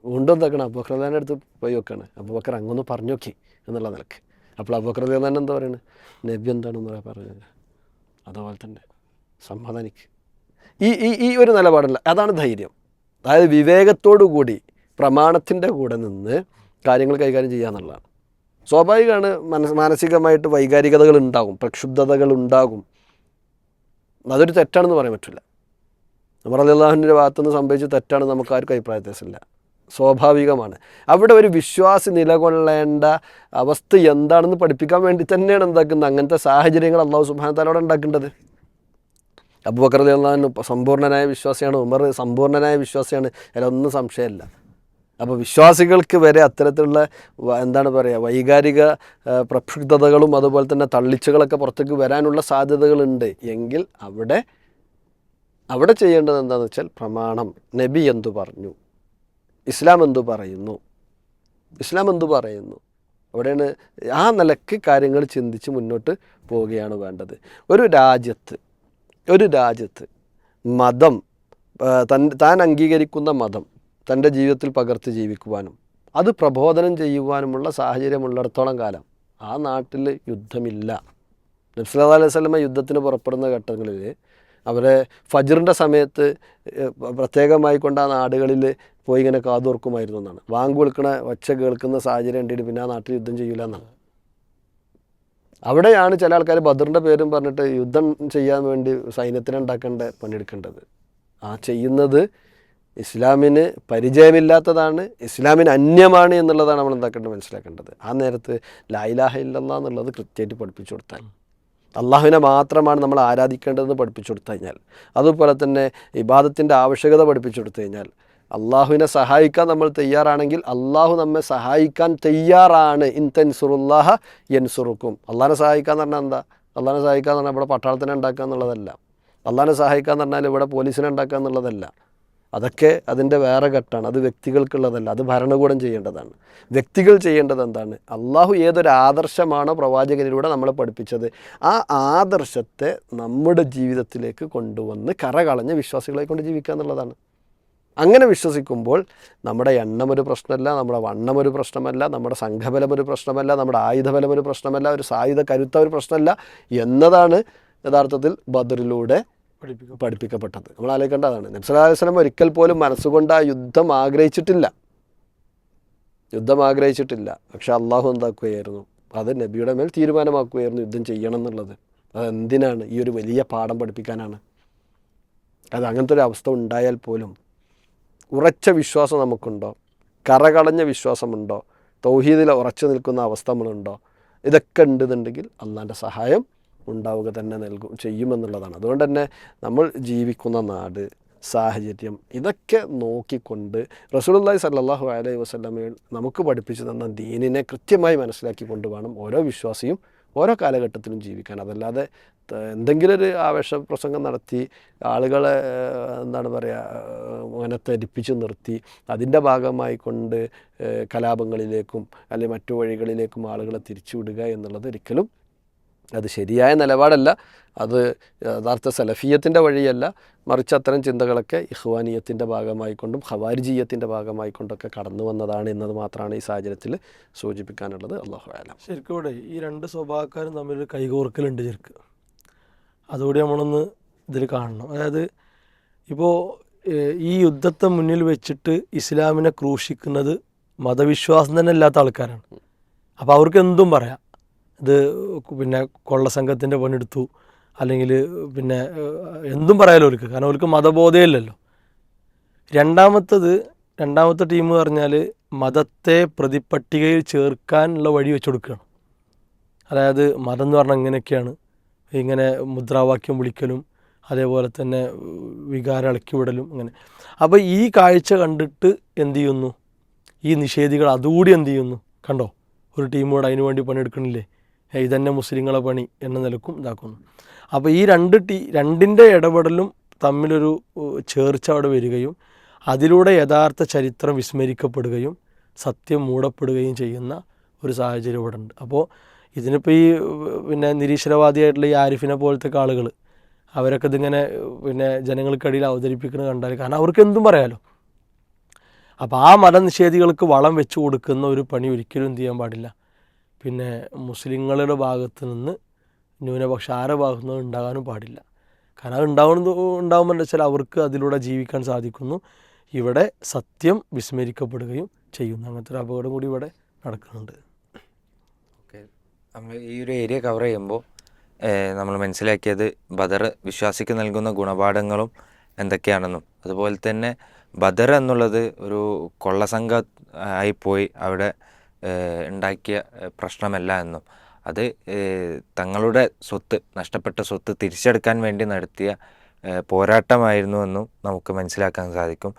Speaker 1: വീണ്ടും എന്താക്കണം, അബൂബക്കർ റളിയല്ലാഹു അൻഹു അടുത്ത് പോയി വെക്കാണ്. അബൂബക്കർ അങ്ങൊന്ന് പറഞ്ഞു നോക്കി എന്നുള്ള നിലക്ക്. അപ്പോൾ അബൂബക്കർ റളിയല്ലാഹു അൻഹു എന്താ പറയുന്നത്? നബി എന്താണെന്ന് പറഞ്ഞത് അതുപോലെ തന്നെ സമാധാനിക്ക്. ഈ ഒരു നിലപാടില്ല, അതാണ് ധൈര്യം. അതായത് വിവേകത്തോടു കൂടി പ്രമാണത്തിൻ്റെ കൂടെ നിന്ന് കാര്യങ്ങൾ കൈകാര്യം ചെയ്യുക എന്നുള്ളതാണ്. സ്വാഭാവികമാണ്, മാനസികമായിട്ട് വൈകാരികതകൾ ഉണ്ടാകും, പ്രക്ഷുബ്ധതകൾ ഉണ്ടാകും. അതൊരു തെറ്റാണെന്ന് പറയാൻ പറ്റില്ല. ഉമർ റളിയല്ലാഹു അൻഹുവിൻ്റെ ഭാഗത്തുനിന്ന് സംഭവിച്ച തെറ്റാണെന്ന് നമുക്ക് ആർക്കും അഭിപ്രായ വ്യത്യാസമില്ല, സ്വാഭാവികമാണ്. അവിടെ ഒരു വിശ്വാസി നിലകൊള്ളേണ്ട അവസ്ഥ എന്താണെന്ന് പഠിപ്പിക്കാൻ വേണ്ടി തന്നെയാണ് എന്താക്കുന്നത്, അങ്ങനത്തെ സാഹചര്യങ്ങൾ അല്ലാഹു സുബ്ഹാനഹു വ തആല ഉണ്ടാക്കേണ്ടത്. അബൂബക്കർ റളിയല്ലാഹു അൻഹു സമ്പൂർണ്ണനായ വിശ്വാസിയാണ്, ഉമർ സമ്പൂർണ്ണനായ വിശ്വാസിയാണ്, അതിലൊന്നും സംശയമില്ല. അപ്പോൾ വിശ്വാസികൾക്ക് വരെ അത്തരത്തിലുള്ള എന്താണ് പറയുക, വൈകാരിക പ്രക്ഷുബ്ധതകളും അതുപോലെ തന്നെ തള്ളിച്ചുകളൊക്കെ പുറത്തേക്ക് വരാനുള്ള സാധ്യതകളുണ്ട് എങ്കിൽ അവിടെ ചെയ്യേണ്ടത് എന്താണെന്ന് വെച്ചാൽ പ്രമാണം, നബി എന്തു പറഞ്ഞു, ഇസ്ലാം എന്തു പറയുന്നു, അവിടെയാണ് ആ നിലക്ക് കാര്യങ്ങൾ ചിന്തിച്ച് മുന്നോട്ട് പോവുകയാണ് വേണ്ടത്. ഒരു രാജ്യത്ത് മതം താൻ അംഗീകരിക്കുന്ന മതം തൻ്റെ ജീവിതത്തിൽ പകർത്തി ജീവിക്കുവാനും അത് പ്രബോധനം ചെയ്യുവാനുമുള്ള സാഹചര്യമുള്ളിടത്തോളം കാലം ആ നാട്ടിൽ യുദ്ധമില്ല. നബി സല്ലല്ലാഹു അലൈഹി വസല്ലമ യുദ്ധത്തിന് പുറപ്പെടുന്ന ഘട്ടങ്ങളിൽ അവരെ ഫജ്റിൻ്റെ സമയത്ത് പ്രത്യേകമായി കൊണ്ട് ആ നാടുകളിൽ പോയി ഇങ്ങനെ കാതോർക്കുമായിരുന്നു എന്നാണ്. വാങ്ക് വിളിക്കണ ഒച്ച കേൾക്കുന്ന സാഹചര്യം ഉണ്ടെങ്കിൽ പിന്നെ ആ നാട്ടിൽ യുദ്ധം ചെയ്യില്ല എന്നാണ്. അവിടെയാണ് ചില ആൾക്കാർ ബദറിൻ്റെ പേരും പറഞ്ഞിട്ട് യുദ്ധം ചെയ്യാൻ വേണ്ടി സൈന്യത്തിനെ പണിയെടുക്കേണ്ടത്. ആ ചെയ്യുന്നത് ഇസ്ലാമിന് പരിചയമില്ലാത്തതാണ്, ഇസ്ലാമിന് അന്യമാണ് എന്നുള്ളതാണ് നമ്മൾ മനസ്സിലാക്കേണ്ടത്. ആ നേരത്ത് ലാ ഇലാഹ ഇല്ലല്ലാഹ് എന്നുള്ളത് കൃത്യമായിട്ട് പഠിപ്പിച്ചു കൊടുത്താൽ, അള്ളാഹുവിനെ മാത്രമാണ് നമ്മൾ ആരാധിക്കേണ്ടതെന്ന് പഠിപ്പിച്ചു കൊടുത്തു കഴിഞ്ഞാൽ, അതുപോലെ തന്നെ ഇബാദത്തിൻ്റെ ആവശ്യകത പഠിപ്പിച്ചു കൊടുത്തു കഴിഞ്ഞാൽ, അള്ളാഹുവിനെ സഹായിക്കാൻ നമ്മൾ തയ്യാറാണെങ്കിൽ അള്ളാഹു നമ്മെ സഹായിക്കാൻ തയ്യാറാണ്. ഇൻ തൻസുറുല്ലാഹ യൻസുറുക്കും. അള്ളാഹിനെ സഹായിക്കുക എന്ന് പറഞ്ഞാൽ എന്താ? അള്ളാഹിനെ സഹായിക്കുക എന്ന് പറഞ്ഞാൽ ഇവിടെ പട്ടാളത്തിനെ ഉണ്ടാക്കുക എന്നുള്ളതല്ല. അള്ളാഹിനെ സഹായിക്കുക എന്ന് പറഞ്ഞാൽ ഇവിടെ പോലീസിനെ ഉണ്ടാക്കുക എന്നുള്ളതല്ല. അതൊക്കെ അതിൻ്റെ വേറെ ഘട്ടമാണ്. അത് വ്യക്തികൾക്കുള്ളതല്ല, അത് ഭരണകൂടം ചെയ്യേണ്ടതാണ്. വ്യക്തികൾ ചെയ്യേണ്ടത് എന്താണ്? അള്ളാഹു ഏതൊരു ആദർശമാണോ പ്രവാചകനിലൂടെ നമ്മളെ പഠിപ്പിച്ചത്, ആ ആദർശത്തെ നമ്മുടെ ജീവിതത്തിലേക്ക് കൊണ്ടുവന്ന് കറകളഞ്ഞ് വിശ്വാസികളെ കൊണ്ട് ജീവിക്കുക എന്നുള്ളതാണ്. അങ്ങനെ വിശ്വസിക്കുമ്പോൾ നമ്മുടെ എണ്ണം ഒരു പ്രശ്നമല്ല, നമ്മുടെ വണ്ണം ഒരു പ്രശ്നമല്ല, നമ്മുടെ സംഘബലം ഒരു പ്രശ്നമല്ല, നമ്മുടെ ആയുധബലം ഒരു പ്രശ്നമല്ല, ഒരു സായുധ കരുത്ത ഒരു പ്രശ്നമല്ല എന്നതാണ് യഥാർത്ഥത്തിൽ ബദറിലൂടെ പഠിപ്പിക്കപ്പെട്ടത്. നമ്മൾ ആലോചിക്കേണ്ടതാണ്. നബി സല്ലല്ലാഹു അലൈഹി വസല്ലം ഒരിക്കൽ പോലും മനസ്സുകൊണ്ട് ആ യുദ്ധം ആഗ്രഹിച്ചിട്ടില്ല. പക്ഷെ അള്ളാഹു എന്താക്കുകയായിരുന്നു, അത് നബിയുടെ മേൽ തീരുമാനമാക്കുകയായിരുന്നു യുദ്ധം ചെയ്യണം എന്നുള്ളത്. അതെന്തിനാണ്? ഈ ഒരു വലിയ പാഠം പഠിപ്പിക്കാനാണ്. അത് അങ്ങനത്തെ ഒരു അവസ്ഥ ഉണ്ടായാൽ പോലും ഉറച്ച വിശ്വാസം നമുക്കുണ്ടോ, കറകളഞ്ഞ വിശ്വാസമുണ്ടോ, തൗഹീദിൽ ഉറച്ചു നിൽക്കുന്ന അവസ്ഥ നമ്മളുണ്ടോ, ഇതൊക്കെ ഉണ്ടെന്നുണ്ടെങ്കിൽ അള്ളാൻ്റെ സഹായം ഉണ്ടാവുക തന്നെ ചെയ്യുമെന്നുള്ളതാണ്. അതുകൊണ്ട് തന്നെ നമ്മൾ ജീവിക്കുന്ന നാട്, സാഹചര്യം, ഇതൊക്കെ നോക്കിക്കൊണ്ട് റസൂലുള്ളാഹി സ്വല്ലല്ലാഹു അലൈഹി വസല്ലമയിൽ നമുക്ക് പഠിപ്പിച്ചു തന്ന ദീനിനെ കൃത്യമായി മനസ്സിലാക്കിക്കൊണ്ട് വേണം ഓരോ വിശ്വാസിയും ഓരോ കാലഘട്ടത്തിലും ജീവിക്കാൻ. അതല്ലാതെ എന്തെങ്കിലും ഒരു ആവേശപ്രസംഗം നടത്തി ആളുകളെ എന്താണ് പറയുക മനത്തരിപ്പിച്ച് നിർത്തി അതിൻ്റെ ഭാഗമായി കൊണ്ട് കലാപങ്ങളിലേക്കും അല്ലെങ്കിൽ മറ്റു വഴികളിലേക്കും ആളുകളെ തിരിച്ചുവിടുക എന്നുള്ളത് ഒരിക്കലും അത് ശരിയായ നിലപാടല്ല. അത് യഥാർത്ഥ സലഫിയത്തിൻ്റെ വഴിയല്ല. മറിച്ച് അത്തരം ചിന്തകളൊക്കെ ഇഖ്വാനിയത്തിൻ്റെ ഭാഗമായിക്കൊണ്ടും ഖവാരിജിയത്തിൻ്റെ ഭാഗമായിക്കൊണ്ടൊക്കെ കടന്നു വന്നതാണ് എന്നത് മാത്രമാണ് ഈ സാഹചര്യത്തിൽ സൂചിപ്പിക്കാനുള്ളത്. അല്ലാഹു അഅലം.
Speaker 2: ശരിക്കും ഇവിടെ ഈ രണ്ട് സ്വഭാവക്കാരും തമ്മിൽ കൈകോർക്കലുണ്ട് ശരിക്കും. അതുകൂടി നമ്മളൊന്ന് ഇതിൽ കാണണം. അതായത് ഇപ്പോൾ ഈ യുദ്ധത്തെ മുന്നിൽ വെച്ചിട്ട് ഇസ്ലാമിനെ ക്രൂശിക്കുന്നത് മതവിശ്വാസം തന്നെ ഇല്ലാത്ത ആൾക്കാരാണ്. അപ്പോൾ അവർക്ക് എന്തും പറയാം. ഇത് പിന്നെ കൊള്ളസംഘത്തിൻ്റെ പണിയെടുത്തു അല്ലെങ്കിൽ പിന്നെ എന്തും പറയാലോ അവർക്ക്, കാരണം അവർക്ക് മതബോധമില്ലല്ലോ. രണ്ടാമത്തെ ടീം പറഞ്ഞാൽ മതത്തെ പ്രതിപട്ടികയിൽ ചേർക്കാനുള്ള വഴി വെച്ച് കൊടുക്കുകയാണ്. അതായത് മതം എന്ന് പറഞ്ഞാൽ ഇങ്ങനെയൊക്കെയാണ്, ഇങ്ങനെ മുദ്രാവാക്യം വിളിക്കലും അതേപോലെ തന്നെ വികാരം ഇളക്കി വിടലും അങ്ങനെ. അപ്പോൾ ഈ കാഴ്ച കണ്ടിട്ട് എന്ത് ചെയ്യുന്നു, ഈ നിഷേധികൾ അതുകൂടി എന്ത് ചെയ്യുന്നു, കണ്ടോ ഒരു ടീം കൂടെ അതിനു വേണ്ടി പണിയെടുക്കണില്ലേ, ഇതന്നെ മുസ്ലിങ്ങളെ പണി എന്ന നിലക്കും ഇതാക്കുന്നു. അപ്പോൾ ഈ രണ്ടിൻ്റെ ഇടപെടലും തമ്മിലൊരു ചേർച്ച അവിടെ വരികയും അതിലൂടെ യഥാർത്ഥ ചരിത്രം വിസ്മരിക്കപ്പെടുകയും സത്യം മൂടപ്പെടുകയും ചെയ്യുന്ന ഒരു സാഹചര്യം ഇവിടെ ഉണ്ട്. അപ്പോൾ ഇതിനിപ്പോൾ ഈ പിന്നെ നിരീശ്വരവാദിയായിട്ടുള്ള ഈ ആരിഫിനെ പോലത്തെ ആളുകൾ അവരൊക്കെ ഇതിങ്ങനെ പിന്നെ ജനങ്ങൾക്കിടയിൽ അവതരിപ്പിക്കുന്നത് കണ്ടാൽ, കാരണം അവർക്ക് എന്തും പറയാലോ. അപ്പോൾ ആ മതനിഷേധികൾക്ക് വളം വെച്ച് കൊടുക്കുന്ന ഒരു പണി ഒരിക്കലും എന്ത് ചെയ്യാൻ പാടില്ല, പിന്നെ മുസ്ലിങ്ങളുടെ ഭാഗത്ത് നിന്ന് ന്യൂനപക്ഷ ആരുടെ ഭാഗത്തു നിന്ന് ഉണ്ടാകാനും പാടില്ല. കാരണം അത് ഉണ്ടാകുമ്പോൾ എന്താ വെച്ചാൽ അവർക്ക് അതിലൂടെ ജീവിക്കാൻ സാധിക്കുന്നു, ഇവിടെ സത്യം വിസ്മരിക്കപ്പെടുകയും ചെയ്യുന്നു. അങ്ങനത്തെ ഒരു അപകടം കൂടി ഇവിടെ നടക്കുന്നുണ്ട്.
Speaker 3: ഓക്കെ, നമ്മൾ ഈ ഒരു ഏരിയ കവർ ചെയ്യുമ്പോൾ നമ്മൾ മനസ്സിലാക്കിയത് ബദർ വിശ്വാസിക്ക് നൽകുന്ന ഗുണപാഠങ്ങളും എന്തൊക്കെയാണെന്നും, അതുപോലെ തന്നെ ബദർ എന്നുള്ളത് ഒരു കൊള്ളസംഘം ആയിപ്പോയി അവിടെ ഉണ്ടാക്കിയ പ്രശ്നമല്ല എന്നും, അത് തങ്ങളുടെ നഷ്ടപ്പെട്ട സ്വത്ത് തിരിച്ചെടുക്കാൻ വേണ്ടി നടത്തിയ പോരാട്ടമായിരുന്നു എന്നും നമുക്ക് മനസ്സിലാക്കാൻ സാധിക്കും.